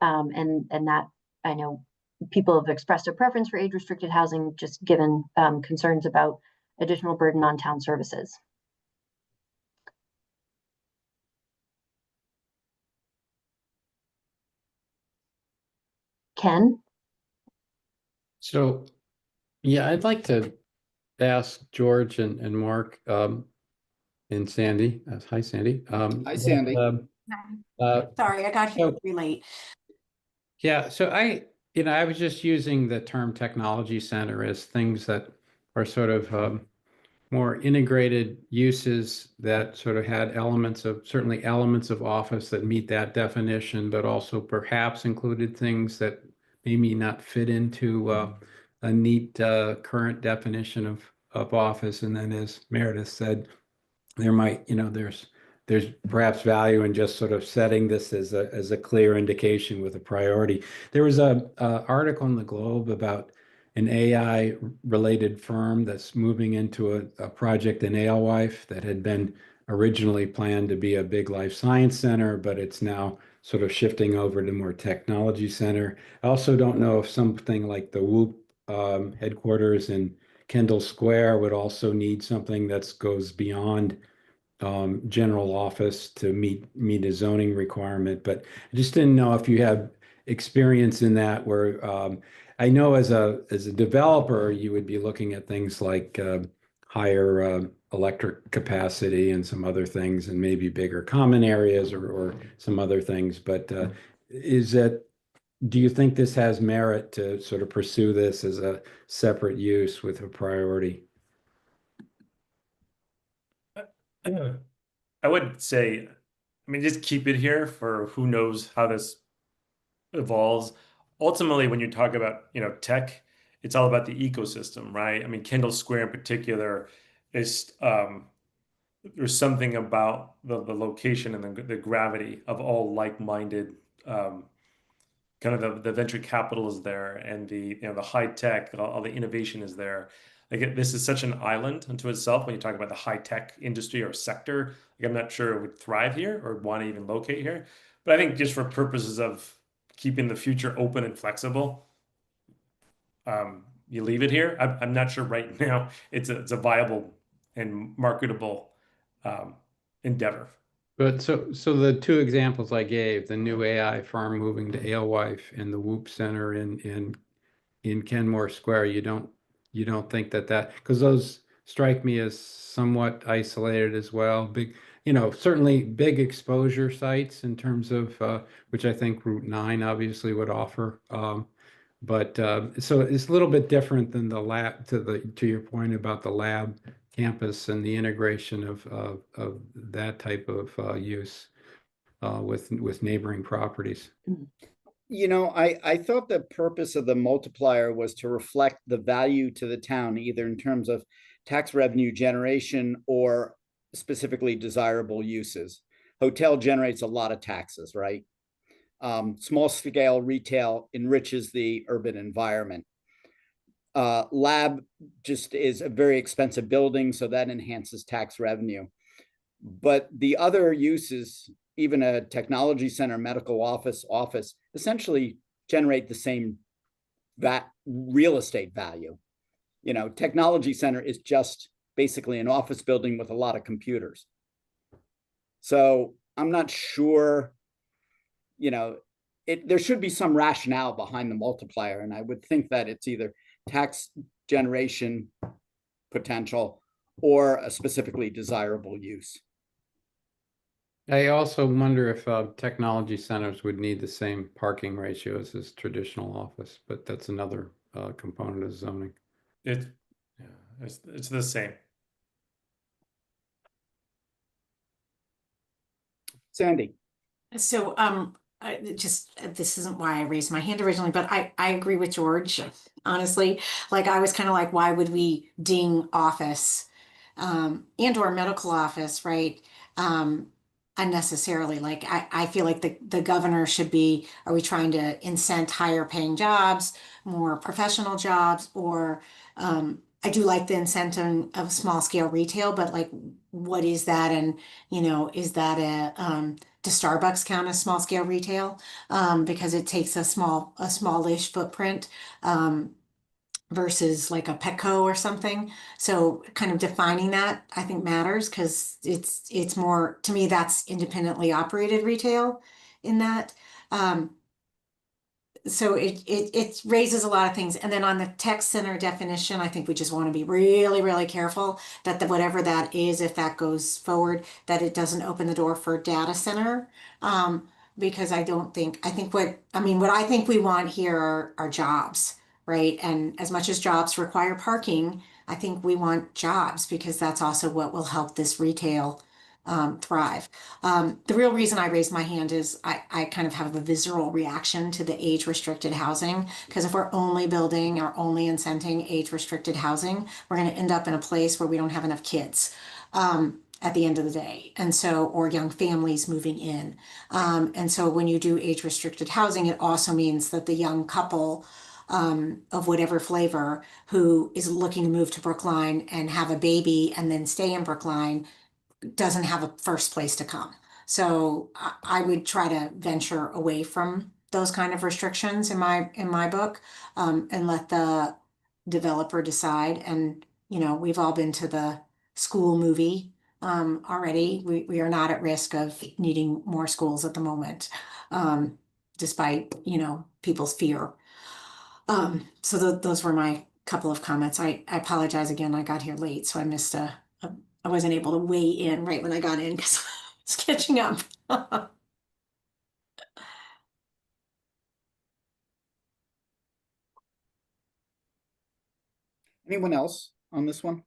Speaker 2: And that, I know people have expressed a preference for age-restricted housing, just given concerns about additional burden on town services. Ken?
Speaker 5: So, yeah, I'd like to ask George and Mark and Sandy. Hi, Sandy.
Speaker 1: Hi, Sandy.
Speaker 7: Sorry, I got here pretty late.
Speaker 5: Yeah, so I was just using the term technology center as things that are sort of more integrated uses that sort of had certainly elements of office that meet that definition, but also perhaps included things that maybe not fit into a neat current definition of office. And then, as Meredith said, there might, there's perhaps value in just sort of setting this as a clear indication with a priority. There was a article in the Globe about an AI related firm that's moving into a project in Alewife that had been originally planned to be a big life science center, but it's now sort of shifting over to more technology center. I also don't know if something like the WHOOP headquarters in Kendall Square would also need something that goes beyond general office to meet a zoning requirement. But I just didn't know if you have experience in that, where I know as a developer, you would be looking at things like higher electric capacity and some other things, and maybe bigger common areas or some other things. But do you think this has merit to sort of pursue this as a separate use with a priority?
Speaker 3: I would say, I mean, just keep it here for who knows how this evolves. Ultimately, when you talk about, tech, it's all about the ecosystem, right? I mean, Kendall Square in particular is, there's something about the location and the gravity of all like-minded, kind of the venture capital is there, and the high tech, all the innovation is there. Like this is such an island unto itself when you talk about the high tech industry or sector. Like I'm not sure it would thrive here or want to even locate here. But I think just for purposes of keeping the future open and flexible, you leave it here. I'm not sure right now it's a viable and marketable endeavor.
Speaker 5: But so the two examples I gave, the new AI firm moving to Alewife and the WHOOP Center in Kenmore Square, you don't think that because those strike me as somewhat isolated as well. Big, certainly big exposure sites in terms of which I think Route 9 obviously would offer. But so it's a little bit different than the lab, to your point about the lab campus and the integration of that type of use with neighboring properties.
Speaker 1: I thought the purpose of the multiplier was to reflect the value to the town, either in terms of tax revenue generation or specifically desirable uses. Hotel generates a lot of taxes, right? Small scale retail enriches the urban environment. Lab just is a very expensive building, so that enhances tax revenue. But the other uses, even a technology center, medical office, essentially generate the same that real estate value. You know, technology center is just basically an office building with a lot of computers. So I'm not sure, you know, there should be some rationale behind the multiplier. And I would think that it's either tax generation potential or a specifically desirable use.
Speaker 5: I also wonder if technology centers would need the same parking ratios as traditional office, but that's another component of zoning.
Speaker 3: It's the same.
Speaker 1: Sandy.
Speaker 7: So, this isn't why I raised my hand originally, but I agree with George, honestly. Like, I was kind of like, why would we ding office, and or medical office, right? Unnecessarily. Like, I feel like the governor should be, are we trying to incent higher paying jobs, more professional jobs, or, I do like the incentive of small scale retail, but like, what is that? And, is that does Starbucks count as small scale retail? Because it takes a smallish footprint, versus like a Petco or something. So kind of defining that, I think, matters, because it's more, to me, that's independently operated retail in that. So it raises a lot of things. And then on the tech center definition, I think we just want to be really, really careful that whatever that is, if that goes forward, that it doesn't open the door for data center. Because I think what I think we want here are jobs, right? And as much as jobs require parking, I think we want jobs, because that's also what will help this retail thrive. The real reason I raised my hand is I kind of have a visceral reaction to the age restricted housing, because if we're only building or only incenting age restricted housing, we're going to end up in a place where we don't have enough kids at the end of the day. And so, or young families moving in. And so when you do age restricted housing, it also means that the young couple of whatever flavor who is looking to move to Brookline and have a baby and then stay in Brookline doesn't have a first place to come. So I would try to venture away from those kind of restrictions in my book, and let the developer decide. And we've all been to the school movie already. We are not at risk of needing more schools at the moment, despite people's fear. So those were my couple of comments. I apologize again. I got here late, so I missed I wasn't able to weigh in right when I got in because I was catching up.
Speaker 1: Anyone else on this one?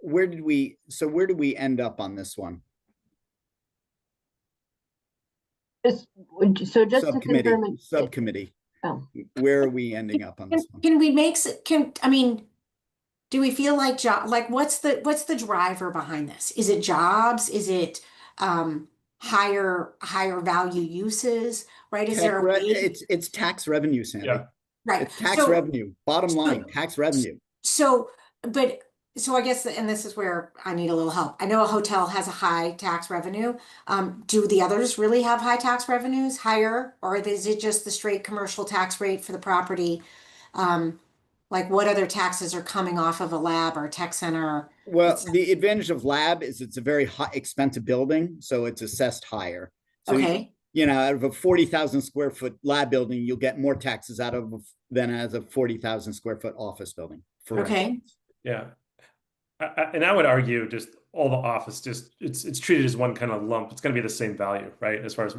Speaker 1: Where do we end up on this one?
Speaker 2: So just to confirm,
Speaker 1: Subcommittee.
Speaker 2: Oh.
Speaker 1: Where are we ending up on this one?
Speaker 7: Can we make do we feel like what's the driver behind this? Is it jobs? Is it higher value uses? Right? Is there a way?
Speaker 1: It's tax revenue, Sandy.
Speaker 3: Yeah.
Speaker 7: Right.
Speaker 1: It's tax revenue. Bottom line, tax revenue.
Speaker 7: So I guess, and this is where I need a little help. I know a hotel has a high tax revenue. Do the others really have high tax revenues, higher, or is it just the straight commercial tax rate for the property? Like, what other taxes are coming off of a lab or tech center?
Speaker 1: Well, the advantage of lab is it's a very high, expensive building, so it's assessed higher. So
Speaker 7: Okay.
Speaker 1: Out of a 40,000 square foot lab building, you'll get more taxes out of than as a 40,000 square foot office building.
Speaker 7: Okay.
Speaker 3: Yeah. And I would argue just all the office, it's treated as one kind of lump. It's going to be the same value, right? As far as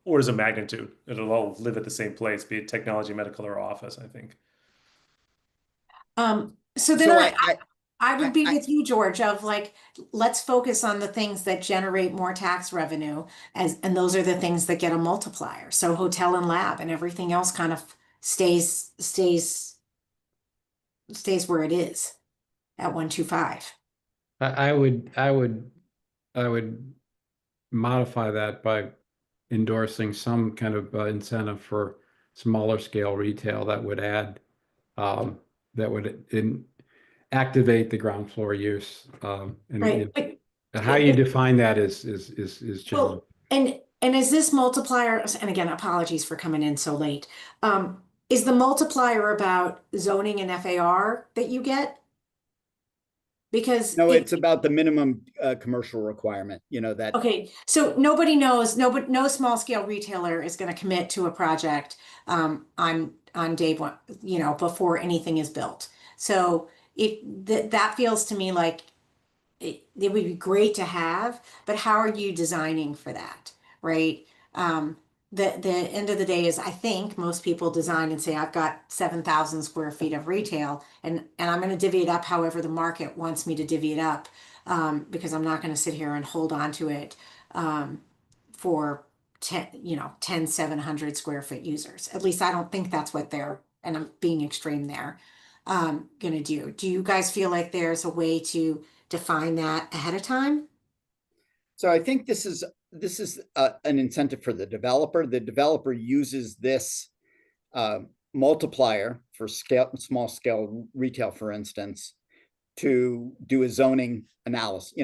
Speaker 3: orders of magnitude, it'll all live at the same place, be it technology, medical, or office, I think.
Speaker 7: So then I would be with you, George, of like, let's focus on the things that generate more tax revenue, and those are the things that get a multiplier. So hotel and lab and everything else kind of stays where it is at 125.
Speaker 5: I would modify that by endorsing some kind of incentive for smaller scale retail that would add that would activate the ground floor use.
Speaker 7: Right.
Speaker 5: How you define that is challenging.
Speaker 7: Well, and is this multiplier, and again, apologies for coming in so late. is the multiplier about zoning and FAR that you get? Because
Speaker 1: No, it's about the minimum commercial requirement, that.
Speaker 7: okay, so nobody knows, no small scale retailer is going to commit to a project on day one, before anything is built. So that feels to me like it would be great to have, but how are you designing for that, right? The end of the day is, I think most people design and say, I've got 7,000 square feet of retail, and I'm going to divvy it up however the market wants me to divvy it up, because I'm not going to sit here and hold on to it for 10 700 square foot users. At least I don't think that's what they're, and I'm being extreme there, going to do. Do you guys feel like there's a way to define that ahead of time?
Speaker 1: So I think this is an incentive for the developer. The developer uses this multiplier for small scale retail, for instance, to do a zoning analysis,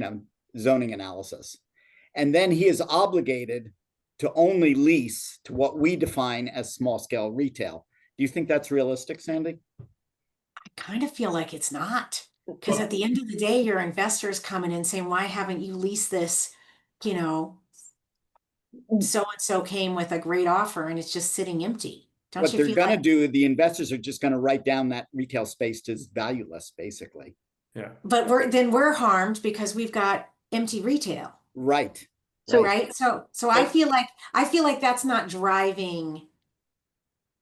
Speaker 1: and then he is obligated to only lease to what we define as small scale retail. Do you think that's realistic, Sandy?
Speaker 7: I kind of feel like it's not, because at the end of the day, your investors coming in saying, why haven't you leased this? So and so came with a great offer and it's just sitting empty. Don't
Speaker 1: What
Speaker 7: you
Speaker 1: they're
Speaker 7: feel
Speaker 1: gonna
Speaker 7: like?
Speaker 1: do, the investors are just gonna write down that retail space as valueless, basically.
Speaker 3: Yeah.
Speaker 7: But we're harmed because we've got empty retail,
Speaker 1: Right.
Speaker 2: So-
Speaker 7: right? So I feel like that's not driving.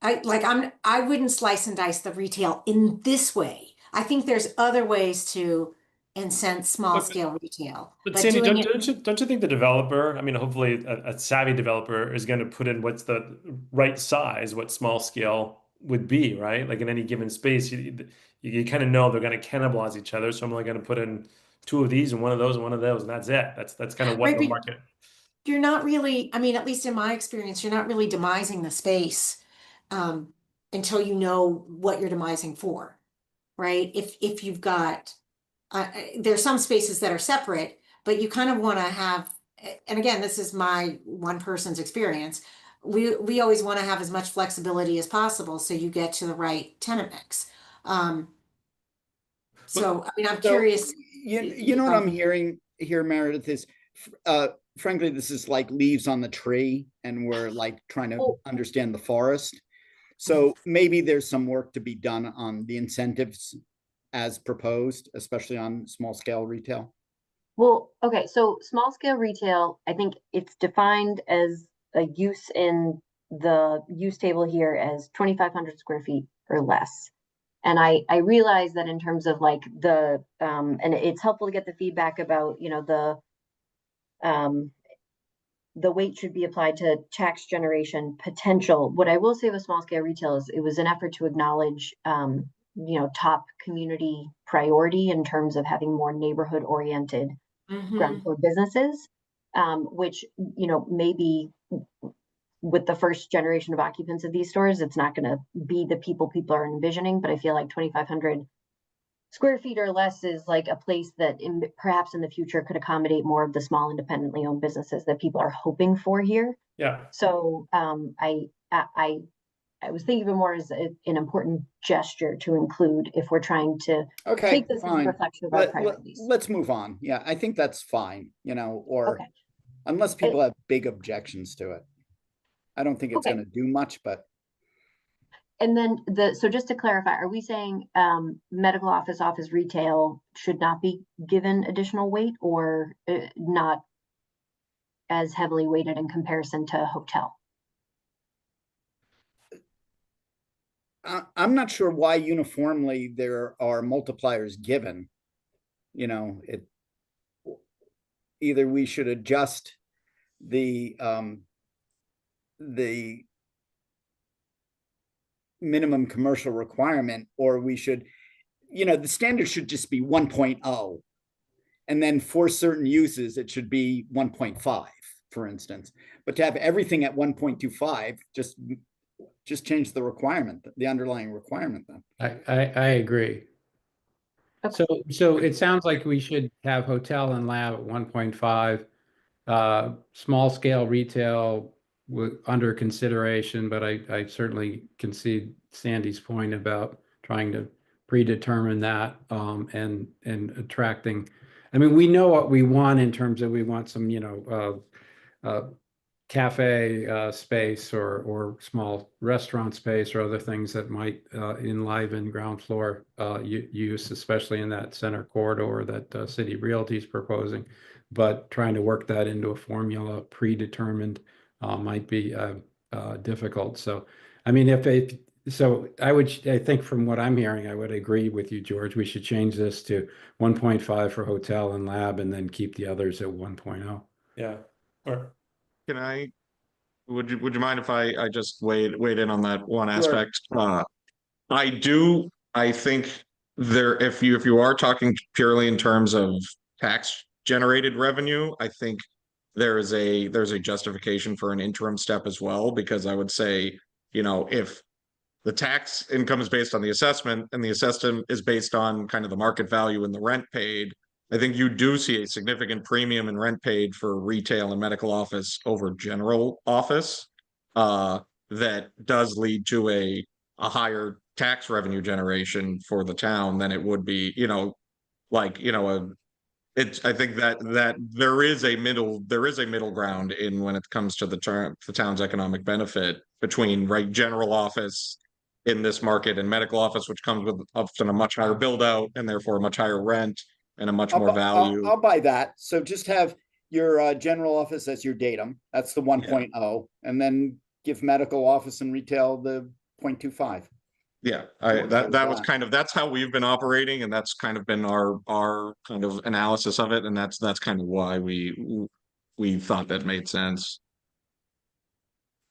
Speaker 7: I wouldn't slice and dice the retail in this way. I think there's other ways to incent small scale retail.
Speaker 3: But Sandy,
Speaker 7: doing
Speaker 3: don't you think the developer, I mean, hopefully a savvy developer is going to put in what's the right size, what small scale would be, right? Like in any given space, you kind of know they're going to cannibalize each other. So I'm only going to put in 2 of these and 1 of those and 1 of those, and that's it. That's kind of what
Speaker 7: Right,
Speaker 3: the
Speaker 7: but
Speaker 3: market.
Speaker 7: you're not really, I mean, at least in my experience, you're not really demising the space until you know what you're demising for, right? If you've got, there's some spaces that are separate, but you kind of want to have, and again, this is my one person's experience. We always want to have as much flexibility as possible so you get to the right tenant mix. So, I mean, I'm
Speaker 1: So,
Speaker 7: curious.
Speaker 1: you know what I'm hearing here, Meredith, is frankly, this is like leaves on the tree, and we're like trying to understand the forest. So maybe there's some work to be done on the incentives as proposed, especially on small scale retail.
Speaker 2: Well, okay, so small scale retail, I think it's defined as a use in the use table here as 2,500 square feet or less. And I realize that in terms of like and it's helpful to get the feedback about, the weight should be applied to tax generation potential. What I will say with small scale retail is it was an effort to acknowledge, top community priority in terms of having more neighborhood oriented ground floor businesses, which, maybe with the first generation of occupants of these stores, it's not going to be the people are envisioning, but I feel like 2,500 square feet or less is like a place that perhaps in the future could accommodate more of the small independently owned businesses that people are hoping for here.
Speaker 3: Yeah.
Speaker 2: So I was thinking of it more as an important gesture to include if we're trying to take this as a reflection of our priorities.
Speaker 1: Let's move on. Yeah, I think that's fine, or
Speaker 2: Okay.
Speaker 1: unless people have big objections to it. I don't think it's
Speaker 2: Okay.
Speaker 1: going to do much, but.
Speaker 2: And then so just to clarify, are we saying medical office retail should not be given additional weight, or not as heavily weighted in comparison to hotel?
Speaker 1: I'm not sure why uniformly there are multipliers given. Either we should adjust the minimum commercial requirement, or we should, the standard should just be 1.0. And then for certain uses, it should be 1.5, for instance. But to have everything at 1.25, just change the requirement, the underlying requirement then.
Speaker 5: I agree.
Speaker 2: Okay.
Speaker 5: So it sounds like we should have hotel and lab at 1.5, small scale retail under consideration, but I certainly concede Sandy's point about trying to predetermine that and attracting. I mean, we know what we want in terms of we want some, cafe space or small restaurant space or other things that might enliven ground floor use, especially in that center corridor that City Realty is proposing. But trying to work that into a formula predetermined might be difficult. So, I mean, I think from what I'm hearing, I would agree with you, George. We should change this to 1.5 for hotel and lab, and then keep the others at 1.0.
Speaker 3: Yeah. Or
Speaker 6: Can I, would you mind if I just weighed in on that one
Speaker 1: Sure.
Speaker 6: aspect? I think there, if you are talking purely in terms of tax generated revenue, I think there's a justification for an interim step as well, because I would say, if the tax income is based on the assessment and the assessment is based on kind of the market value and the rent paid, I think you do see a significant premium in rent paid for retail and medical office over general office. That does lead to a higher tax revenue generation for the town than it would be, I think that there is a middle ground in when it comes to the town's economic benefit between general office in this market and medical office, which comes with often a much higher build out and therefore a much higher rent and a much more value.
Speaker 1: I'll buy that. So just have your general office as your datum. That's the 1.0, and then give medical office and retail the 0.25.
Speaker 6: Yeah, that was kind of, that's how we've been operating, and that's kind of been our kind of analysis of it, and that's kind of why we thought that made sense.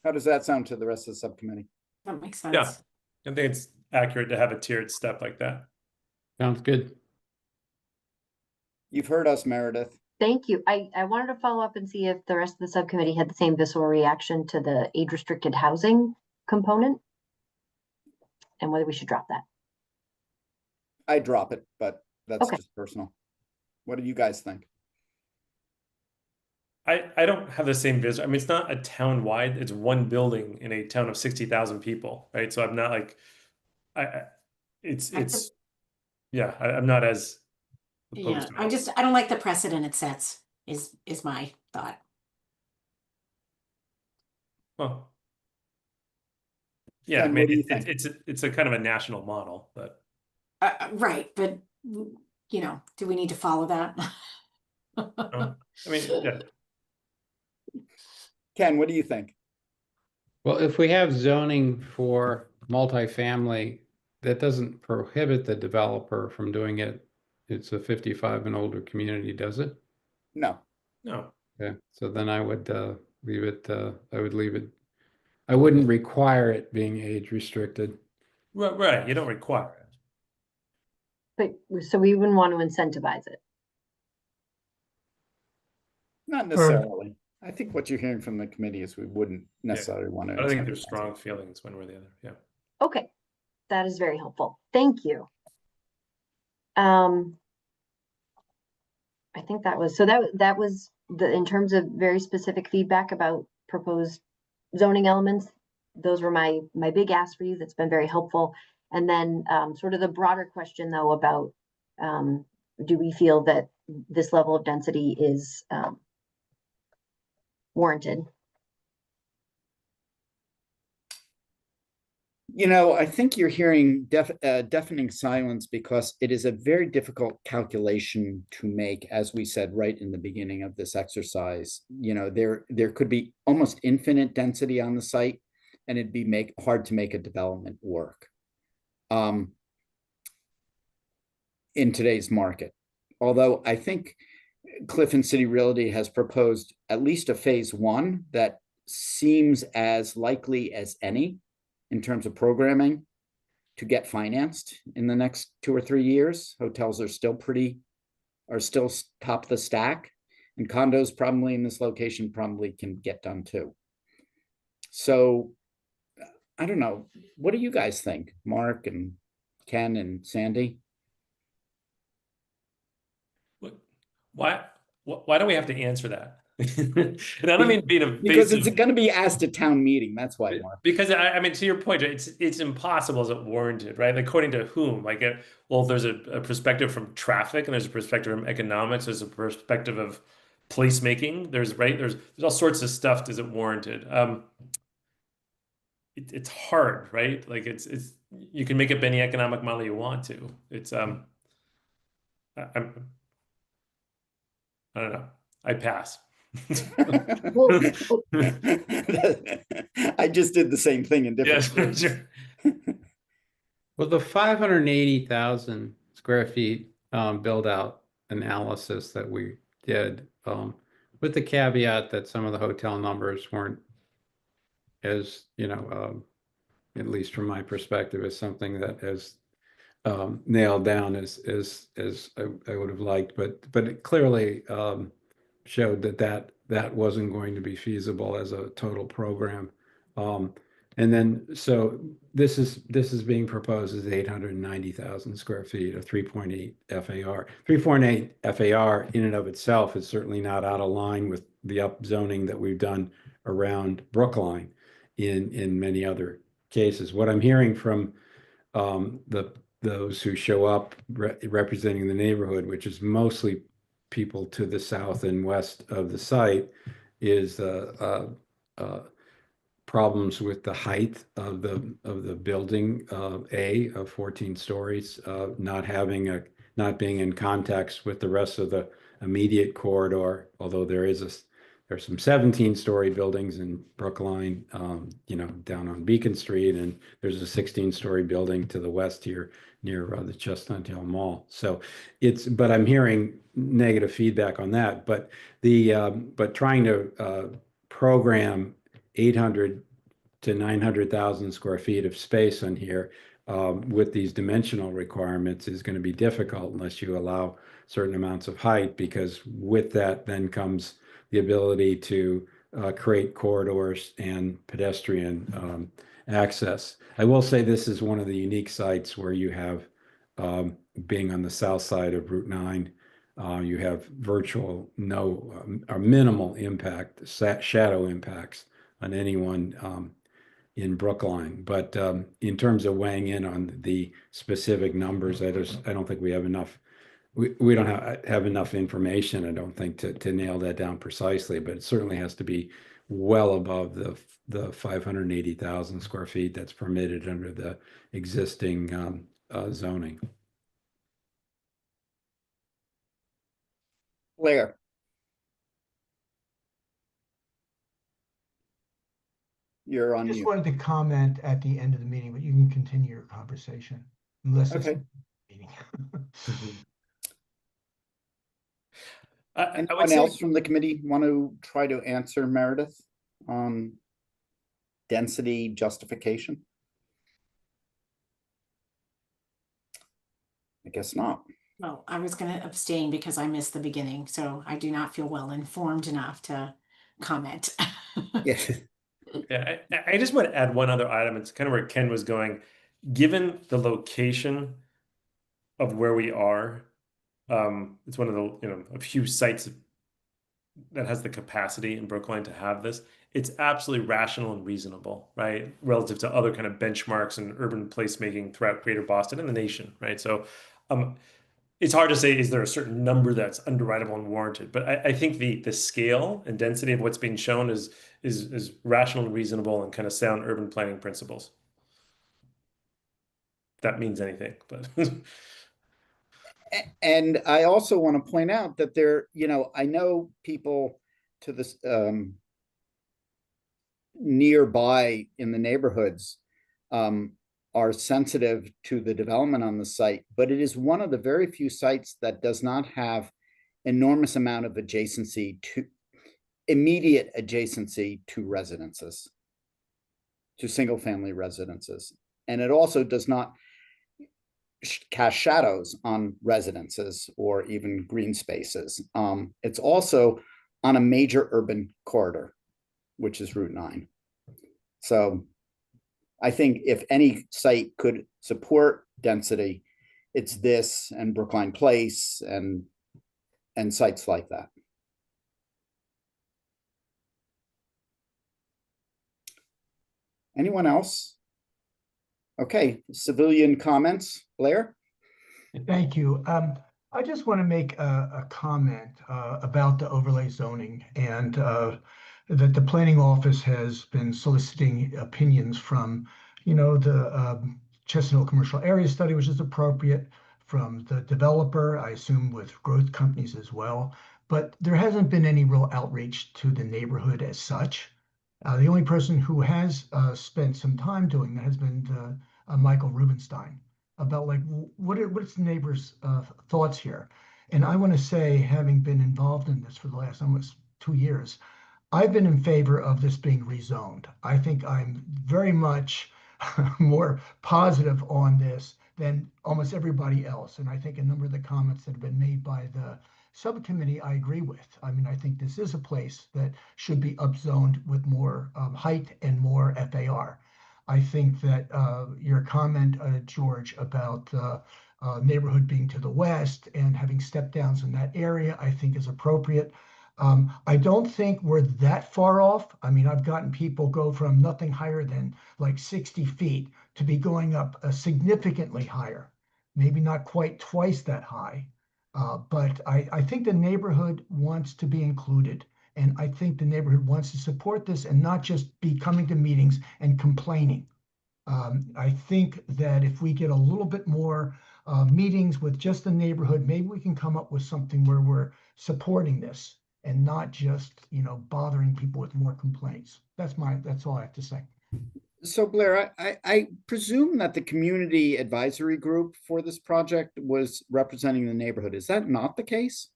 Speaker 1: How does that sound to the rest of the subcommittee?
Speaker 7: That makes sense.
Speaker 3: Yeah. I think it's accurate to have a tiered step like that.
Speaker 5: Sounds good.
Speaker 1: You've heard us, Meredith.
Speaker 2: Thank you. I wanted to follow up and see if the rest of the subcommittee had the same visceral reaction to the age-restricted housing component, and whether we should drop that.
Speaker 1: I drop it, but that's
Speaker 2: Okay.
Speaker 1: just personal. What do you guys think?
Speaker 3: I don't have the same vision. I mean, it's not a town wide, it's one building in a town of 60,000 people, right? So I'm not like, I'm not as opposed
Speaker 7: Yeah,
Speaker 3: to it.
Speaker 7: I don't like the precedent it sets, is my thought.
Speaker 3: Well, yeah, I
Speaker 1: Ken,
Speaker 3: mean,
Speaker 1: what do you think?
Speaker 3: it's a kind of a national model, but
Speaker 7: Right, but do we need to follow that?
Speaker 3: I mean, yeah.
Speaker 1: Ken, what do you think?
Speaker 5: Well, if we have zoning for multifamily, that doesn't prohibit the developer from doing it. It's a 55 and older community, does it?
Speaker 1: No.
Speaker 3: No.
Speaker 5: Okay, so then I would leave it. I would leave it. I wouldn't require it being age restricted.
Speaker 3: Right, you don't require it.
Speaker 2: But so we wouldn't want to incentivize it.
Speaker 1: Not necessarily. I think what you're hearing from the committee is we wouldn't necessarily want to.
Speaker 3: I think there's strong feelings one way or the other. Yeah.
Speaker 2: Okay, that is very helpful. Thank you. I think that was, so that was in terms of very specific feedback about proposed zoning elements. Those were my big ask for you. That's been very helpful. And then sort of the broader question though about do we feel that this level of density is warranted?
Speaker 1: I think you're hearing deafening silence because it is a very difficult calculation to make, as we said right in the beginning of this exercise. There could be almost infinite density on the site, and it'd be hard to make a development work in today's market. Although I think Clifton City Realty has proposed at least a phase one that seems as likely as any in terms of programming to get financed in the next 2 or 3 years. Hotels are still top of the stack, and condos probably in this location probably can get done too. So I don't know. What do you guys think, Mark and Ken and Sandy?
Speaker 3: Why do we have to answer that? And I don't mean being
Speaker 1: Because
Speaker 3: evasive.
Speaker 1: it's going to be asked at town meeting. That's why. Mark.
Speaker 3: Because I mean, to your point, it's impossible. Is it warranted, right? According to whom? Like, well, there's a perspective from traffic, and there's a perspective from economics. There's a perspective of placemaking. There's all sorts of stuff. Is it warranted? It's hard, right? Like, it's you can make up any economic model you want to. It's I don't know. I pass.
Speaker 2: Well,
Speaker 1: I just did the same thing in different
Speaker 3: Yes,
Speaker 1: words.
Speaker 3: sure.
Speaker 5: Well, the 580,000 square feet build out analysis that we did, with the caveat that some of the hotel numbers weren't as, at least from my perspective, as something that is nailed down as I would have liked, but it clearly showed that wasn't going to be feasible as a total program. And then, so this is being proposed as 890,000 square feet of 3.8 FAR. 3.8 FAR in and of itself is certainly not out of line with the upzoning that we've done around Brookline in many other cases. What I'm hearing from those who show up representing the neighborhood, which is mostly people to the south and west of the site, is problems with the height of the building, of 14 stories, not being in context with the rest of the immediate corridor, although there's some 17-story buildings in Brookline, down on Beacon Street, and there's a 16-story building to the west here near the Chestnut Hill Mall. So but I'm hearing negative feedback on that. But trying to program 800 to 900,000 square feet of space on here with these dimensional requirements is going to be difficult unless you allow certain amounts of height, because with that then comes the ability to create corridors and pedestrian access. I will say this is one of the unique sites where you have, being on the south side of Route 9, you have virtual or minimal impact, shadow impacts on anyone in Brookline. But in terms of weighing in on the specific numbers, I don't think we have enough. We don't have enough information, I don't think, to nail that down precisely, but it certainly has to be well above the 580,000 square feet that's permitted under the existing zoning.
Speaker 1: Blair. You're on
Speaker 8: Just
Speaker 1: mute.
Speaker 8: wanted to comment at the end of the meeting, but you can continue your conversation unless it's
Speaker 1: Okay.
Speaker 8: meeting.
Speaker 3: I would
Speaker 1: Anyone
Speaker 3: say,
Speaker 1: else from the committee want to try to answer Meredith on density justification? I guess not.
Speaker 7: Well, I was going to abstain because I missed the beginning, so I do not feel well informed enough to comment.
Speaker 1: Yeah.
Speaker 3: yeah, I just want to add one other item. It's kind of where Ken was going. Given the location of where we are, it's one of the a few sites that has the capacity in Brookline to have this. It's absolutely rational and reasonable, right? Relative to other kind of benchmarks and urban placemaking throughout Greater Boston and the nation, right? So, it's hard to say, is there a certain number that's underwritable and warranted? But I think the scale and density of what's being shown is rational and reasonable and kind of sound urban planning principles. If that means anything, but
Speaker 1: And I also want to point out that I know people to this nearby in the neighborhoods are sensitive to the development on the site, but it is one of the very few sites that does not have enormous amount of immediate adjacency to residences, to single family residences. And it also does not cast shadows on residences or even green spaces. It's also on a major urban corridor, which is Route 9. So I think if any site could support density, it's this and Brookline Place and sites like that. Anyone else? Okay, civilian comments, Blair?
Speaker 8: Thank you. I just want to make a comment about the overlay zoning and that the planning office has been soliciting opinions from, the Chestnut Commercial Area Study, which is appropriate, from the developer, I assume with growth companies as well. But there hasn't been any real outreach to the neighborhood as such. The only person who has spent some time doing that has been Michael Rubenstein about like what's the neighbors' thoughts here. And I want to say, having been involved in this for the last almost 2 years, I've been in favor of this being rezoned. I think I'm very much more positive on this than almost everybody else. And I think a number of the comments that have been made by the subcommittee, I agree with. I mean, I think this is a place that should be upzoned with more height and more FAR. I think that your comment, George, about the neighborhood being to the west and having step downs in that area, I think is appropriate. I don't think we're that far off. I mean, I've gotten people go from nothing higher than like 60 feet to be going up significantly higher, maybe not quite twice that high. But I think the neighborhood wants to be included. And I think the neighborhood wants to support this and not just be coming to meetings and complaining. I think that if we get a little bit more meetings with just the neighborhood, maybe we can come up with something where we're supporting this and not just, bothering people with more complaints. That's all I have to say.
Speaker 1: So Blair, I presume that the community advisory group for this project was representing the neighborhood. Is that not the case?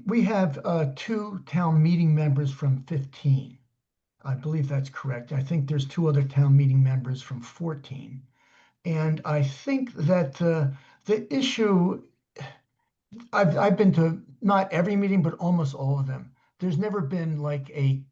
Speaker 8: We have 2 town meeting members from 15. I believe that's correct. I think there's 2 other town meeting members from 14. And I think that the issue, I've been to not every meeting, but almost all of them. There's never been like a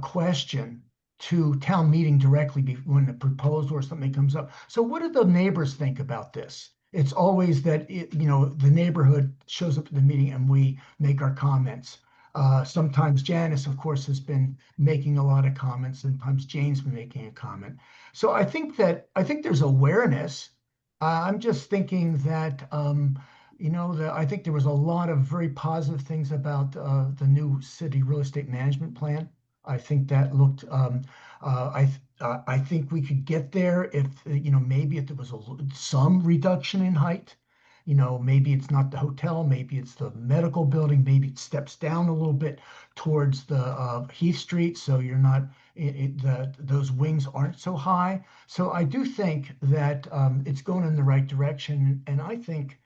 Speaker 8: question to town meeting directly when a proposal or something comes up. So what do the neighbors think about this? It's always that the neighborhood shows up at the meeting and we make our comments. Sometimes Janice, of course, has been making a lot of comments. Sometimes Jane's been making a comment. So I think there's awareness. I'm just thinking that I think there was a lot of very positive things about the new city real estate management plan. I think that looked. I think we could get there if maybe if there was some reduction in height. Maybe it's not the hotel, maybe it's the medical building, maybe it steps down a little bit towards the Heath Street, so you're not those wings aren't so high. So I do think that it's going in the right direction, and I think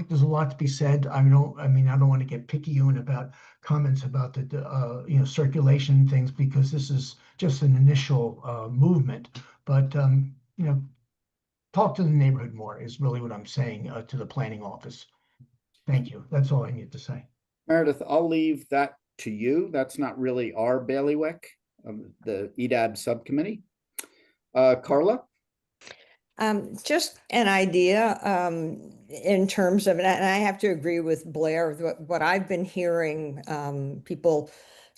Speaker 8: there's a lot to be said. I don't want to get picayune about comments about the circulation things because this is just an initial movement. But talk to the neighborhood more is really what I'm saying to the planning office. Thank you. That's all I need to say.
Speaker 1: Meredith, I'll leave that to you. That's not really our bailiwick, the EDAB subcommittee. Carla?
Speaker 9: Just an idea in terms of, and I have to agree with Blair, what I've been hearing people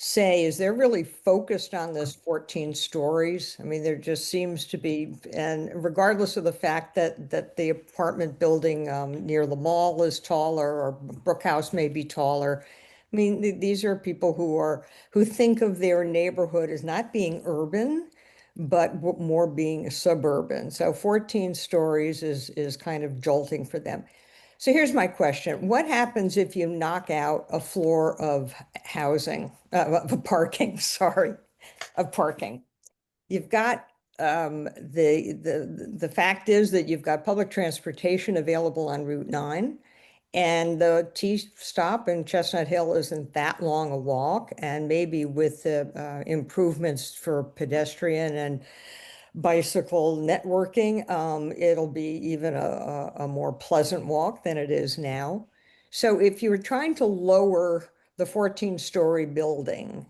Speaker 9: say is they're really focused on this 14 stories. I mean, there just seems to be, and regardless of the fact that the apartment building near the mall is taller or Brookhouse may be taller. I mean, these are people who think of their neighborhood as not being urban, but more being suburban. So 14 stories is kind of jolting for them. So here's my question. What happens if you knock out a floor of housing, of parking, sorry, of parking? You've got, the fact is that you've got public transportation available on Route 9. And the T-stop in Chestnut Hill isn't that long a walk. And maybe with the improvements for pedestrian and bicycle networking, it'll be even a more pleasant walk than it is now. So if you were trying to lower the 14-story building,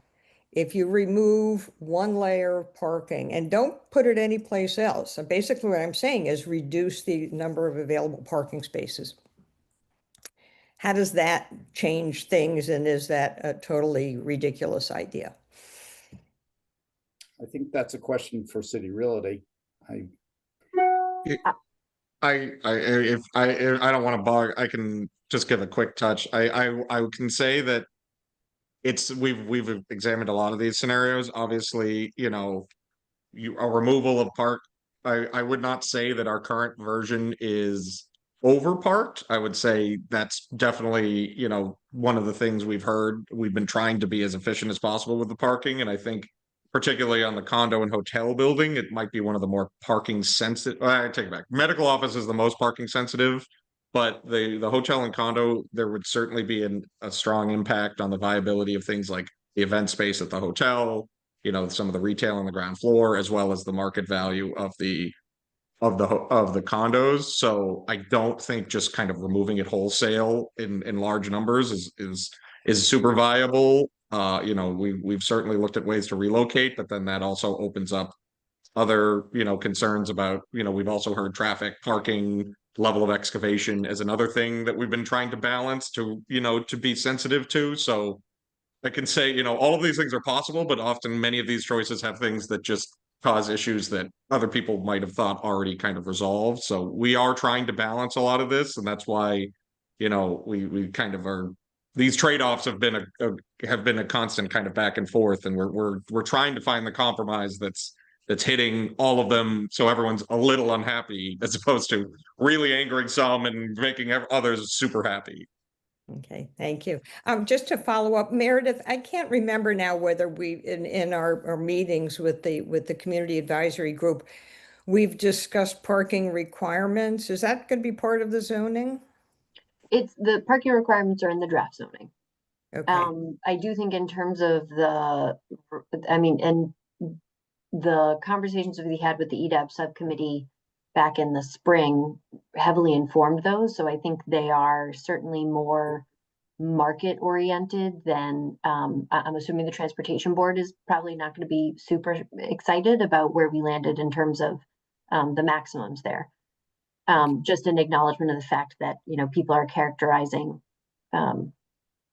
Speaker 9: if you remove one layer of parking and don't put it anyplace else, so basically what I'm saying is reduce the number of available parking spaces. How does that change things, and is that a totally ridiculous idea?
Speaker 1: I think that's a question for City Realty.
Speaker 6: I don't want to bog. I can just give a quick touch. I can say that we've examined a lot of these scenarios. Obviously, you know, a removal of park. I would not say that our current version is over parked. I would say that's definitely, you know, one of the things we've heard. We've been trying to be as efficient as possible with the parking, and I think particularly on the condo and hotel building, it might be one of the more parking sensitive. I take it back. Medical office is the most parking sensitive, but the hotel and condo, there would certainly be a strong impact on the viability of things like the event space at the hotel, you know, some of the retail on the ground floor, as well as the market value of the condos. So I don't think just kind of removing it wholesale in large numbers is super viable. You know, we've certainly looked at ways to relocate, but then that also opens up other, you know, concerns about, you know, we've also heard traffic, parking, level of excavation as another thing that we've been trying to balance to, you know, to be sensitive to. So I can say, you know, all of these things are possible, but often many of these choices have things that just cause issues that other people might have thought already kind of resolved. So we are trying to balance a lot of this, and that's why, you know, we kind of are. These trade-offs have been a constant kind of back and forth, and we're trying to find the compromise that's hitting all of them, so everyone's a little unhappy, as opposed to really angering some and making others super happy.
Speaker 9: Okay, thank you. Just to follow up, Meredith, I can't remember now whether we, in our meetings with the community advisory group, we've discussed parking requirements. Is that going to be part of the zoning?
Speaker 2: It's the parking requirements are in the draft zoning.
Speaker 9: Okay,
Speaker 2: I do think in terms of I mean, and the conversations we had with the EDAP subcommittee back in the spring heavily informed those. So I think they are certainly more market oriented than I'm assuming the transportation board is probably not going to be super excited about where we landed in terms of the maximums there. Just an acknowledgement of the fact that, you know, people are characterizing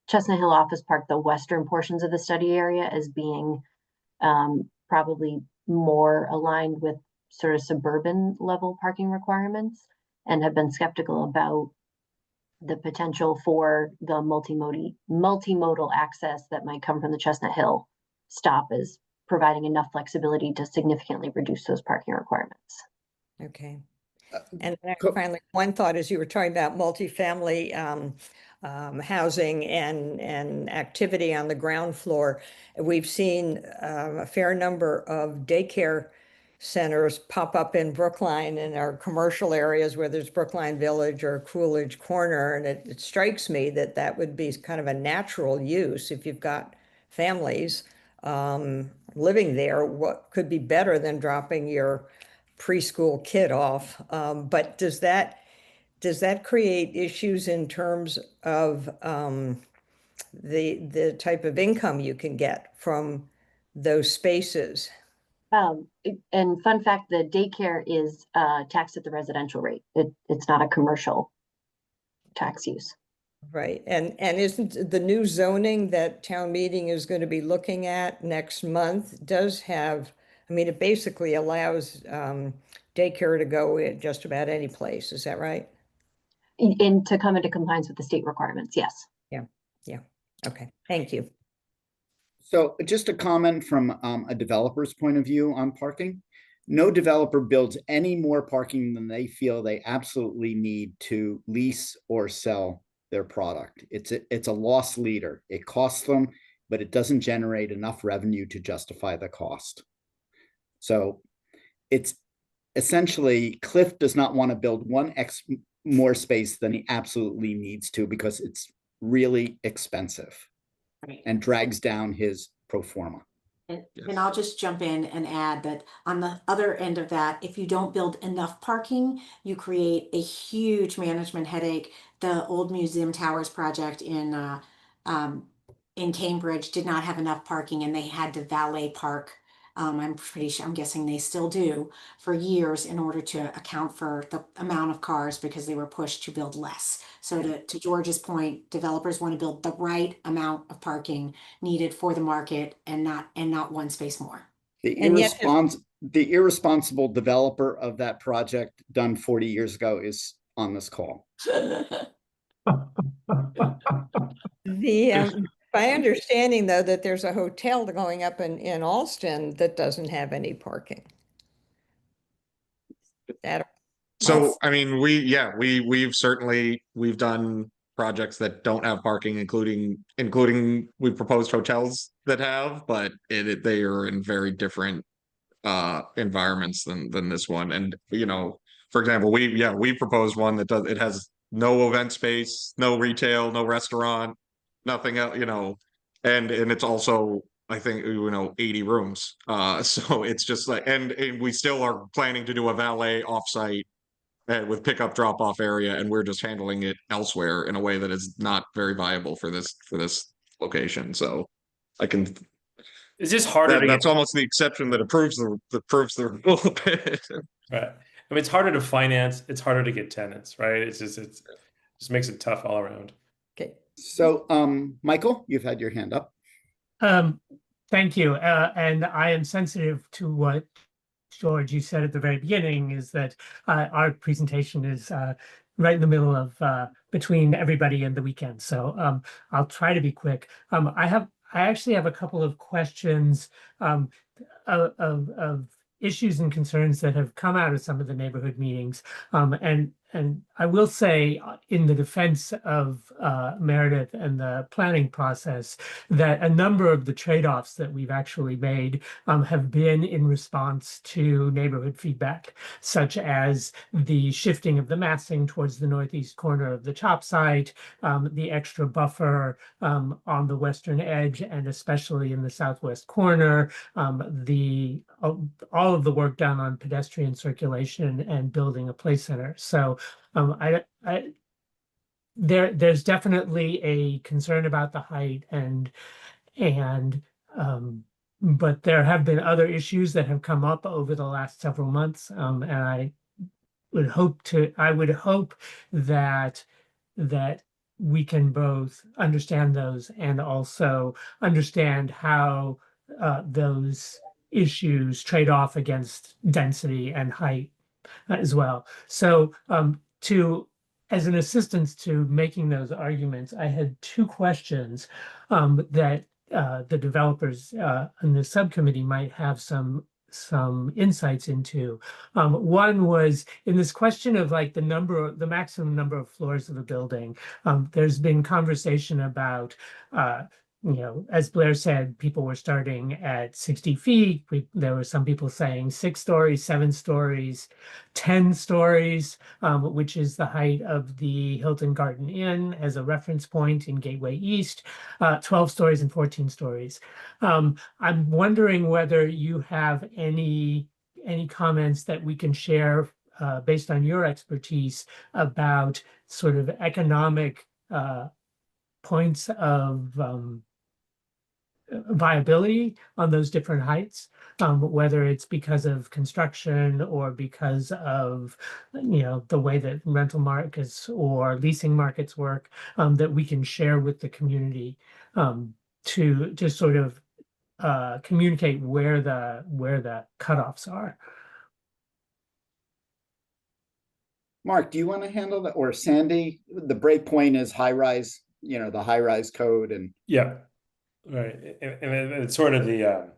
Speaker 2: Chestnut Hill Office Park, the western portions of the study area, as being probably more aligned with sort of suburban level parking requirements, and have been skeptical about the potential for the multimodal access that might come from the Chestnut Hill stop as providing enough flexibility to significantly reduce those parking requirements.
Speaker 9: okay. And then
Speaker 1: Co-
Speaker 9: finally, one thought as you were talking about multifamily housing and activity on the ground floor, we've seen a fair number of daycare centers pop up in Brookline in our commercial areas where there's Brookline Village or Coolidge Corner. And it strikes me that that would be kind of a natural use if you've got families living there. What could be better than dropping your preschool kid off? But does that create issues in terms of the type of income you can get from those spaces?
Speaker 2: And fun fact, the daycare is taxed at the residential rate. It's not a commercial tax use.
Speaker 9: Right. And isn't the new zoning that town meeting is going to be looking at next month does have, I mean, it basically allows daycare to go in just about any place. Is that right?
Speaker 2: And to come into compliance with the state requirements, yes.
Speaker 9: Yeah. Yeah. Okay. Thank you.
Speaker 1: So just a comment from a developer's point of view on parking. No developer builds any more parking than they feel they absolutely need to lease or sell their product. It's a loss leader. It costs them, but it doesn't generate enough revenue to justify the cost. So it's essentially Cliff does not want to build more space than he absolutely needs to because it's really expensive
Speaker 7: Right.
Speaker 1: and drags down his pro forma.
Speaker 7: And I'll just jump in and add that on the other end of that, if you don't build enough parking, you create a huge management headache. The old Museum Towers project in Cambridge did not have enough parking and they had to valet park. I'm pretty sure, I'm guessing they still do, for years in order to account for the amount of cars because they were pushed to build less. So to George's point, developers want to build the right amount of parking needed for the market and not one space more.
Speaker 9: And yet
Speaker 1: The irresponsible developer of that project done 40 years ago is on this call.
Speaker 9: my understanding though, that there's a hotel going up in Alston that doesn't have any parking. That
Speaker 6: So, I mean, we've done projects that don't have parking, including we've proposed hotels that have, but they are in very different environments than this one. And for example, we proposed one that it has no event space, no retail, no restaurant, nothing else, and it's also, I think, 80 rooms. So it's just like, and we still are planning to do a valet offsite with pickup drop off area, and we're just handling it elsewhere in a way that is not very viable for this location. So I can.
Speaker 3: It's just harder to
Speaker 6: That's almost the exception that proves the rule a bit.
Speaker 3: right. I mean, it's harder to finance. It's harder to get tenants, right? It just makes it tough all around.
Speaker 9: okay.
Speaker 1: So, Michael, you've had your hand up.
Speaker 4: Thank you. And I am sensitive to what George, you said at the very beginning, is that our presentation is right in the middle of between everybody and the weekend. So I'll try to be quick. I actually have a couple of questions of issues and concerns that have come out of some of the neighborhood meetings. And I will say, in the defense of Meredith and the planning process, that a number of the trade-offs that we've actually made have been in response to neighborhood feedback, such as the shifting of the massing towards the northeast corner of the CHOP site, the extra buffer on the western edge, and especially in the southwest corner, all of the work done on pedestrian circulation and building a play center. So there's definitely a concern about the height but there have been other issues that have come up over the last several months, and I would hope that we can both understand those and also understand how those issues trade off against density and height as well. So as an assistance to making those arguments, I had two questions that the developers in the subcommittee might have some insights into. One was in this question of like the maximum number of floors of a building. There's been conversation about as Blair said, people were starting at 60 feet. There were some people saying 6 stories, 7 stories, 10 stories, which is the height of the Hilton Garden Inn as a reference point in Gateway East, 12 stories and 14 stories. I'm wondering whether you have any comments that we can share based on your expertise about sort of economic points of viability on those different heights, whether it's because of construction or because of the way that rental markets or leasing markets work, that we can share with the community to just sort of communicate where the cutoffs are.
Speaker 1: Mark, do you want to handle that, or Sandy? The break point is high rise, the high rise code, and
Speaker 3: Yeah, right. And it's sort of the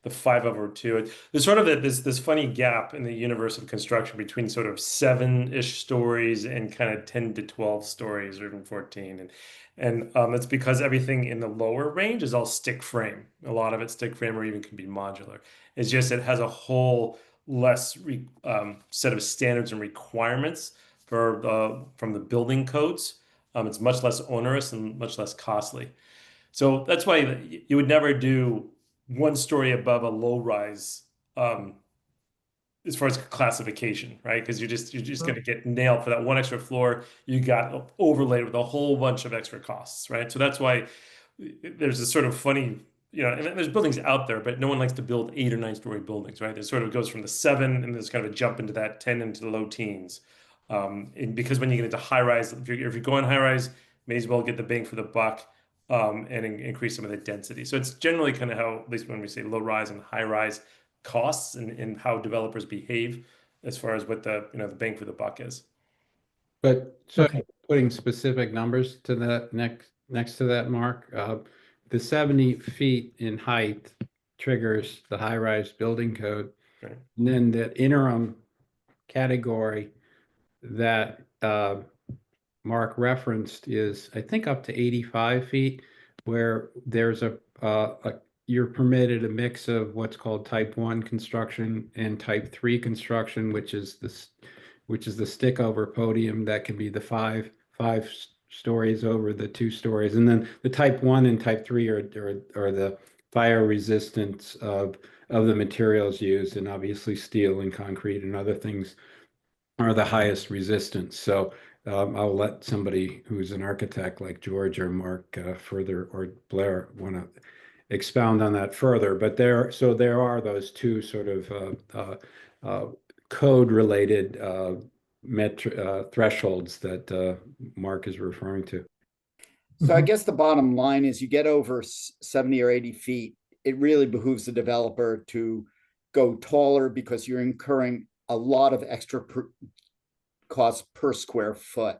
Speaker 3: 5/2. There's sort of this funny gap in the universe of construction between sort of 7-ish stories and kind of 10 to 12 stories, or even 14. And it's because everything in the lower range is all stick frame. A lot of it's stick frame or even can be modular. It's just it has a whole less set of standards and requirements from the building codes. It's much less onerous and much less costly. So that's why you would never do 1 story above a low rise as far as classification, right? Because you're just going to get nailed for that 1 extra floor. You got overlaid with a whole bunch of extra costs, right? So that's why there's this sort of funny, and there's buildings out there, but no one likes to build 8 or 9 story buildings, right? It sort of goes from the 7 and there's kind of a jump into that 10 into the low teens. And because when you get into high rise, if you're going high rise, may as well get the bang for the buck. and increase some of the density. So it's generally kind of how, at least when we say low rise and high rise costs and how developers behave as far as what the, the bang for the buck is.
Speaker 5: But so
Speaker 4: Okay.
Speaker 5: putting specific numbers to that next to that, Mark, the 70 feet in height triggers the high-rise building code.
Speaker 3: Right.
Speaker 5: And then the interim category that Mark referenced is, I think, up to 85 feet, where there's you're permitted a mix of what's called type 1 construction and type 3 construction, which is the stick over podium that can be the five stories over the 2 stories. And then the type 1 and type 3 are the fire resistance of the materials used, and obviously steel and concrete and other things are the highest resistance. So I'll let somebody who's an architect like George or Mark further, or Blair, want to expound on that further. But there are those 2 sort of code-related thresholds that Mark is referring to.
Speaker 1: So I guess the bottom line is you get over 70 or 80 feet, it really behooves the developer to go taller because you're incurring a lot of extra cost per square foot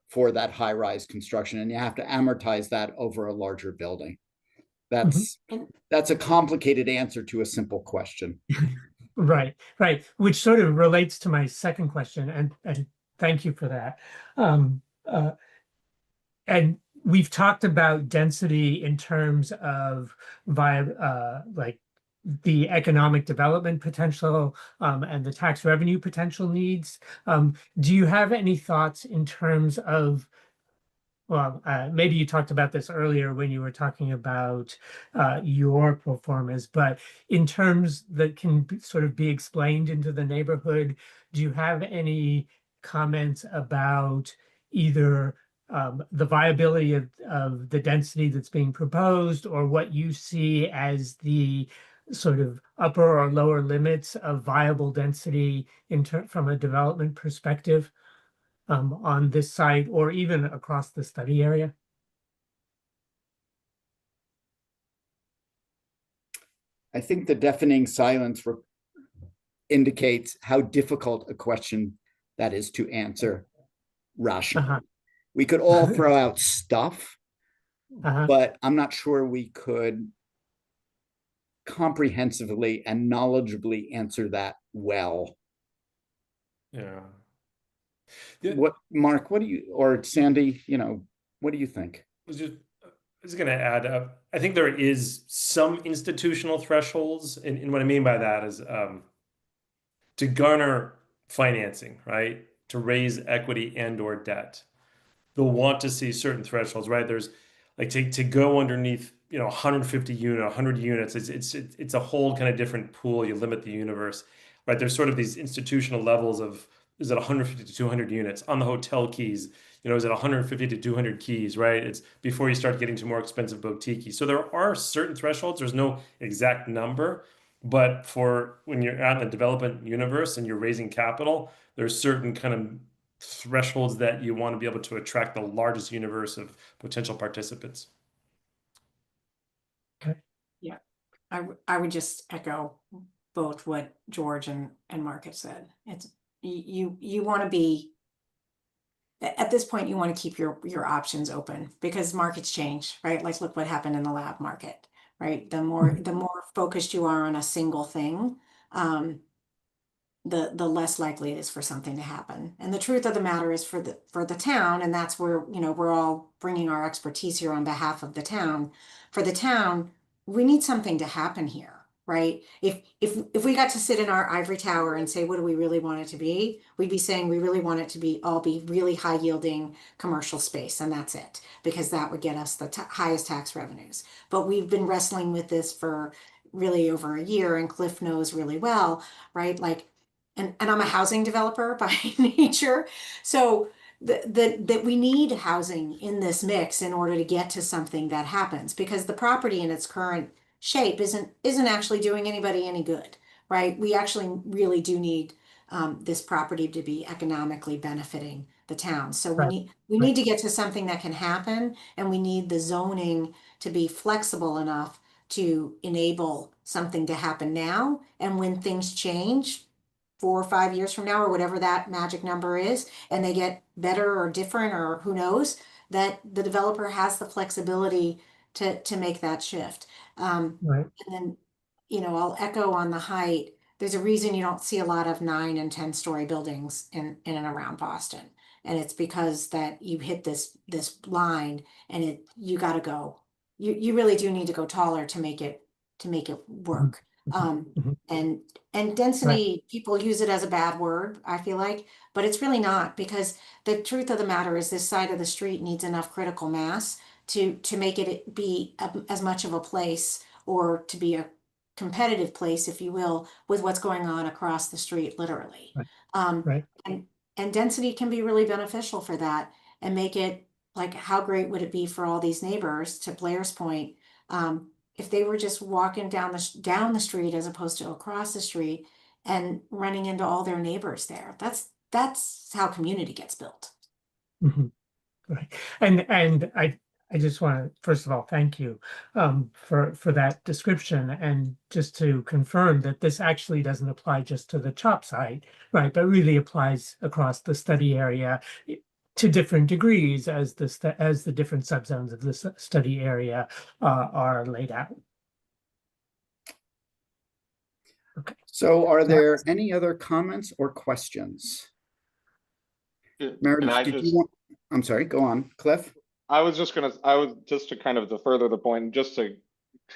Speaker 1: for that high-rise construction, and you have to amortize that over a larger building. That's a complicated answer to a simple question.
Speaker 4: Right, which sort of relates to my second question, and thank you for that. And we've talked about density in terms of like the economic development potential and the tax revenue potential needs. Do you have any thoughts in terms of, well, maybe you talked about this earlier when you were talking about your performance, but in terms that can sort of be explained into the neighborhood, do you have any comments about either the viability of the density that's being proposed, or what you see as the sort of upper or lower limits of viable density from a development perspective on this site or even across the study area?
Speaker 1: I think the deafening silence indicates how difficult a question that is to answer rationally. We could all throw out stuff, but I'm not sure we could comprehensively and knowledgeably answer that well.
Speaker 3: Yeah.
Speaker 1: What, Mark, what do you, or Sandy, what do you think?
Speaker 3: I was going to add, I think there is some institutional thresholds, and what I mean by that is to garner financing, right? To raise equity and or debt. They'll want to see certain thresholds, right? There's like to go underneath, 150 unit, 100 units. It's a whole kind of different pool. You limit the universe, right? There's sort of these institutional levels of, is it 150 to 200 units on the hotel keys? Is it 150 to 200 keys, right? It's before you start getting to more expensive boutique. So there are certain thresholds. There's no exact number, but for when you're out in the development universe and you're raising capital, there's certain kind of thresholds that you want to be able to attract the largest universe of potential participants.
Speaker 4: Okay.
Speaker 7: Yeah, I would just echo both what George and Mark have said. It's you want to be, at this point, you want to keep your options open because markets change, right? Like look what happened in the lab market, right? The more focused you are on a single thing, the less likely it is for something to happen. And the truth of the matter is for the town, and that's where, we're all bringing our expertise here on behalf of the town. For the town, we need something to happen here, right? If we got to sit in our ivory tower and say, what do we really want it to be? We'd be saying we really want it to be really high yielding commercial space, and that's it, because that would get us the highest tax revenues. But we've been wrestling with this for really over a year, and Cliff knows really well, right? Like, and I'm a housing developer by nature. So that we need housing in this mix in order to get to something that happens, because the property in its current shape isn't actually doing anybody any good, right? We actually really do need this property to be economically benefiting the town. So
Speaker 4: Right.
Speaker 7: we need to get to something that can happen, and we need the zoning to be flexible enough to enable something to happen now. And when things change 4 or 5 years from now, or whatever that magic number is, and they get better or different, or who knows, that the developer has the flexibility to make that shift.
Speaker 4: Right.
Speaker 7: And then, I'll echo on the height. There's a reason you don't see a lot of 9 and 10-story buildings in and around Boston. And it's because that you hit this line, and you got to go. You really do need to go taller to make it work.
Speaker 4: Mhm.
Speaker 7: And density, people use it as a bad word, I feel like, but it's really not, because the truth of the matter is this side of the street needs enough critical mass to make it be as much of a place, or to be a competitive place, if you will, with what's going on across the street, literally.
Speaker 4: Right.
Speaker 7: Um,
Speaker 4: Right.
Speaker 7: and density can be really beneficial for that, and make it like, how great would it be for all these neighbors, to Blair's point, if they were just walking down the street as opposed to across the street, and running into all their neighbors there. That's how community gets built.
Speaker 4: Mhm. Right. And I just want to, first of all, thank you for that description, and just to confirm that this actually doesn't apply just to the CHOP site, right, but really applies across the study area to different degrees as the different subzones of the study area are laid out. Okay.
Speaker 1: So are there any other comments or questions?
Speaker 6: And
Speaker 1: Meredith,
Speaker 6: I
Speaker 1: did you
Speaker 6: just,
Speaker 1: want, I'm sorry, go on, Cliff?
Speaker 6: I was just to kind of, to further the point, just to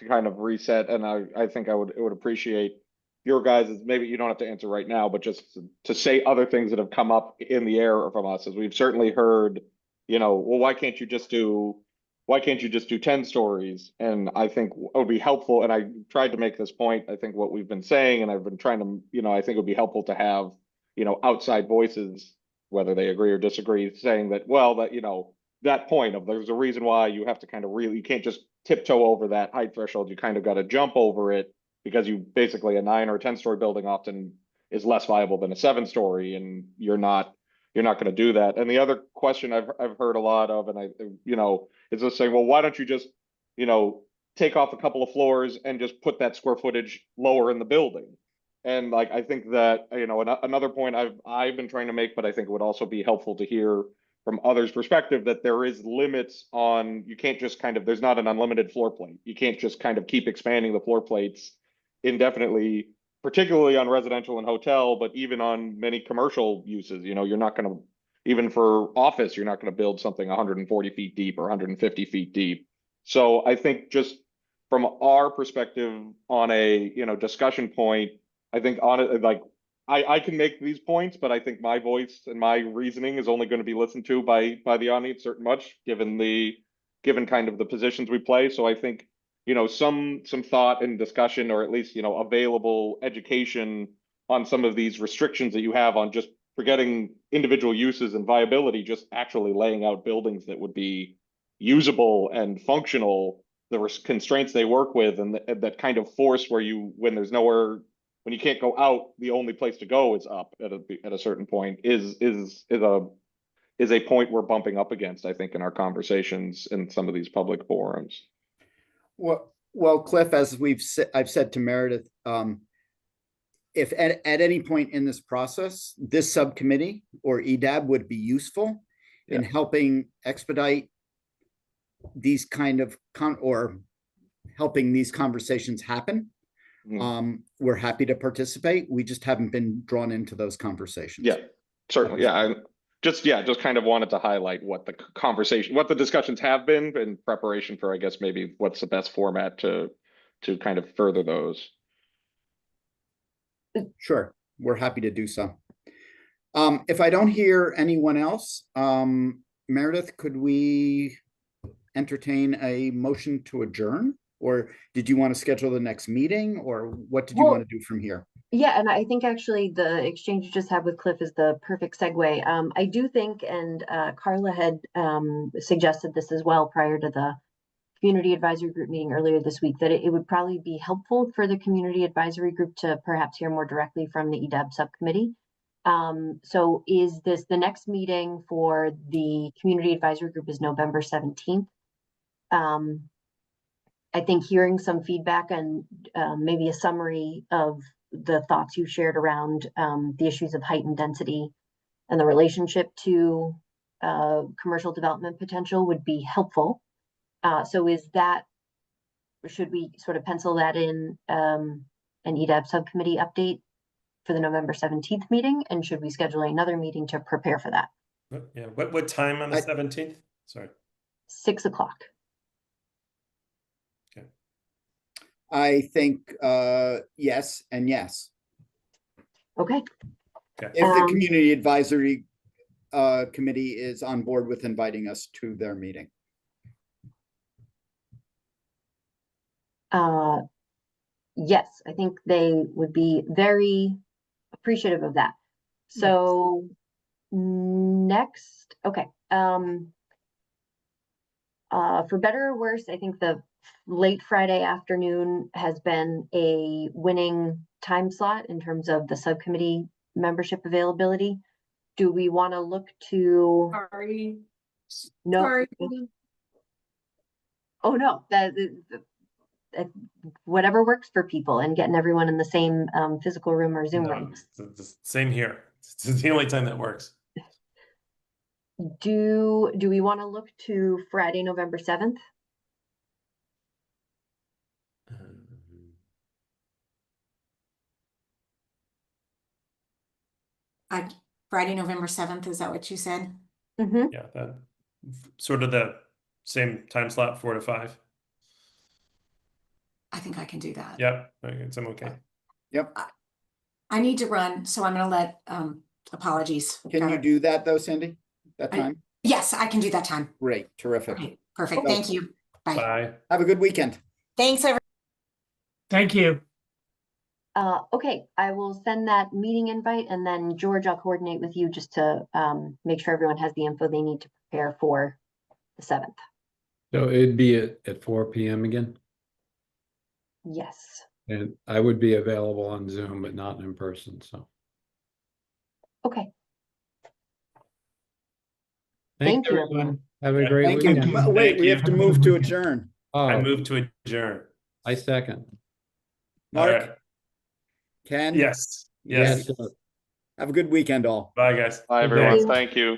Speaker 6: kind of reset, and I think it would appreciate your guys', maybe you don't have to answer right now, but just to say other things that have come up in the air from us, as we've certainly heard, well, why can't you just do 10 stories? And I think it would be helpful, and I tried to make this point, I think what we've been saying, and I've been trying to, I think it would be helpful to have, outside voices, whether they agree or disagree, saying that, well, that point of, there's a reason why you have to kind of you can't just tiptoe over that height threshold. You kind of got to jump over it, because you basically, a 9 or 10-story building often is less viable than a 7-story, and you're not going to do that. And the other question I've heard a lot of, and is just saying, well, why don't you just, take off a couple of floors and just put that square footage lower in the building? And like, I think that, another point I've been trying to make, but I think it would also be helpful to hear from others' perspective, that there is limits on, you can't just kind of, there's not an unlimited floor plate. You can't just kind of keep expanding the floor plates indefinitely, particularly on residential and hotel, but even on many commercial uses. You're not going to, even for office, you're not going to build something 140 feet deep or 150 feet deep. So I think, just from our perspective on a, discussion point, I think on it, like, I can make these points, but I think my voice and my reasoning is only going to be listened to by the audience certain much, given kind of the positions we play. So I think, some thought and discussion, or at least, available education on some of these restrictions that you have, on just forgetting individual uses and viability, just actually laying out buildings that would be usable and functional, the constraints they work with, and that kind of force where when there's nowhere, when you can't go out, the only place to go is up at a certain point, is a point we're bumping up against, I think, in our conversations in some of these public forums.
Speaker 1: Well, Cliff, as I've said to Meredith, if at any point in this process, this subcommittee or EDAB would be useful in helping expedite these kind of or helping these conversations happen, we're happy to participate. We just haven't been drawn into those conversations.
Speaker 6: Yeah, certainly. Yeah, I just kind of wanted to highlight what the discussions have been in preparation for, I guess, maybe what's the best format to kind of further those.
Speaker 1: Sure, we're happy to do so. If I don't hear anyone else, Meredith, could we entertain a motion to adjourn? Or did you want to schedule the next meeting, or what did you want to do from here?
Speaker 2: Yeah, and I think actually the exchange you just had with Cliff is the perfect segue. I do think, and Carla had suggested this as well prior to the community advisory group meeting earlier this week, that it would probably be helpful for the community advisory group to perhaps hear more directly from the EDAB subcommittee. So is this the next meeting for the community advisory group is November 17th? I think hearing some feedback and maybe a summary of the thoughts you shared around the issues of height and density and the relationship to commercial development potential would be helpful. So should we sort of pencil that in an EDAB subcommittee update for the November 17th meeting? And should we schedule another meeting to prepare for that?
Speaker 3: Yeah. What time on the 17th? Sorry.
Speaker 2: 6 o'clock.
Speaker 3: Okay.
Speaker 1: I think yes and yes.
Speaker 2: Okay.
Speaker 3: Okay.
Speaker 1: If the community advisory committee is on board with inviting us to their meeting.
Speaker 2: Yes, I think they would be very appreciative of that. So next, okay. For better or worse, I think the late Friday afternoon has been a winning time slot in terms of the subcommittee membership availability. Do we want to look to?
Speaker 7: Sorry.
Speaker 2: No.
Speaker 7: Sorry.
Speaker 2: Oh, no, that whatever works for people and getting everyone in the same physical room or Zoom
Speaker 3: No,
Speaker 2: room.
Speaker 3: it's the same here. It's the only time that works.
Speaker 2: Do we want to look to Friday, November 7th?
Speaker 7: Friday, November 7th, is that what you said?
Speaker 2: Mm-hmm.
Speaker 3: Yeah, that sort of the same time slot, 4 to 5.
Speaker 7: I think I can do that.
Speaker 3: Yep, I'm okay.
Speaker 1: Yep.
Speaker 7: I need to run, so I'm gonna let, apologies.
Speaker 1: Can you do that though, Cindy? That time?
Speaker 7: Yes, I can do that time.
Speaker 1: Great, terrific.
Speaker 7: Okay, perfect.
Speaker 1: Okay.
Speaker 7: Thank you. Bye.
Speaker 3: Bye.
Speaker 1: Have a good weekend.
Speaker 7: Thanks, everyone.
Speaker 4: Thank you.
Speaker 2: Okay, I will send that meeting invite and then George, I'll coordinate with you just to make sure everyone has the info they need to prepare for the 7th.
Speaker 5: So it'd be at 4 p.m. again?
Speaker 2: Yes.
Speaker 5: And I would be available on Zoom, but not in person, so.
Speaker 2: Okay.
Speaker 5: Thanks,
Speaker 2: Thank you,
Speaker 5: everyone. Have a
Speaker 3: Yeah,
Speaker 5: great
Speaker 1: Thank you.
Speaker 5: weekend.
Speaker 1: Wait,
Speaker 3: Thank
Speaker 1: we
Speaker 3: you.
Speaker 1: have to move to adjourn.
Speaker 3: I
Speaker 5: Oh,
Speaker 3: move to adjourn.
Speaker 5: I second.
Speaker 3: All
Speaker 1: Mark,
Speaker 3: right.
Speaker 1: Ken?
Speaker 3: Yes. Yes.
Speaker 5: Yes.
Speaker 1: Have a good weekend all.
Speaker 3: Bye, guys.
Speaker 6: Bye,
Speaker 4: Good day.
Speaker 6: everyone.
Speaker 2: you.
Speaker 6: Thank you.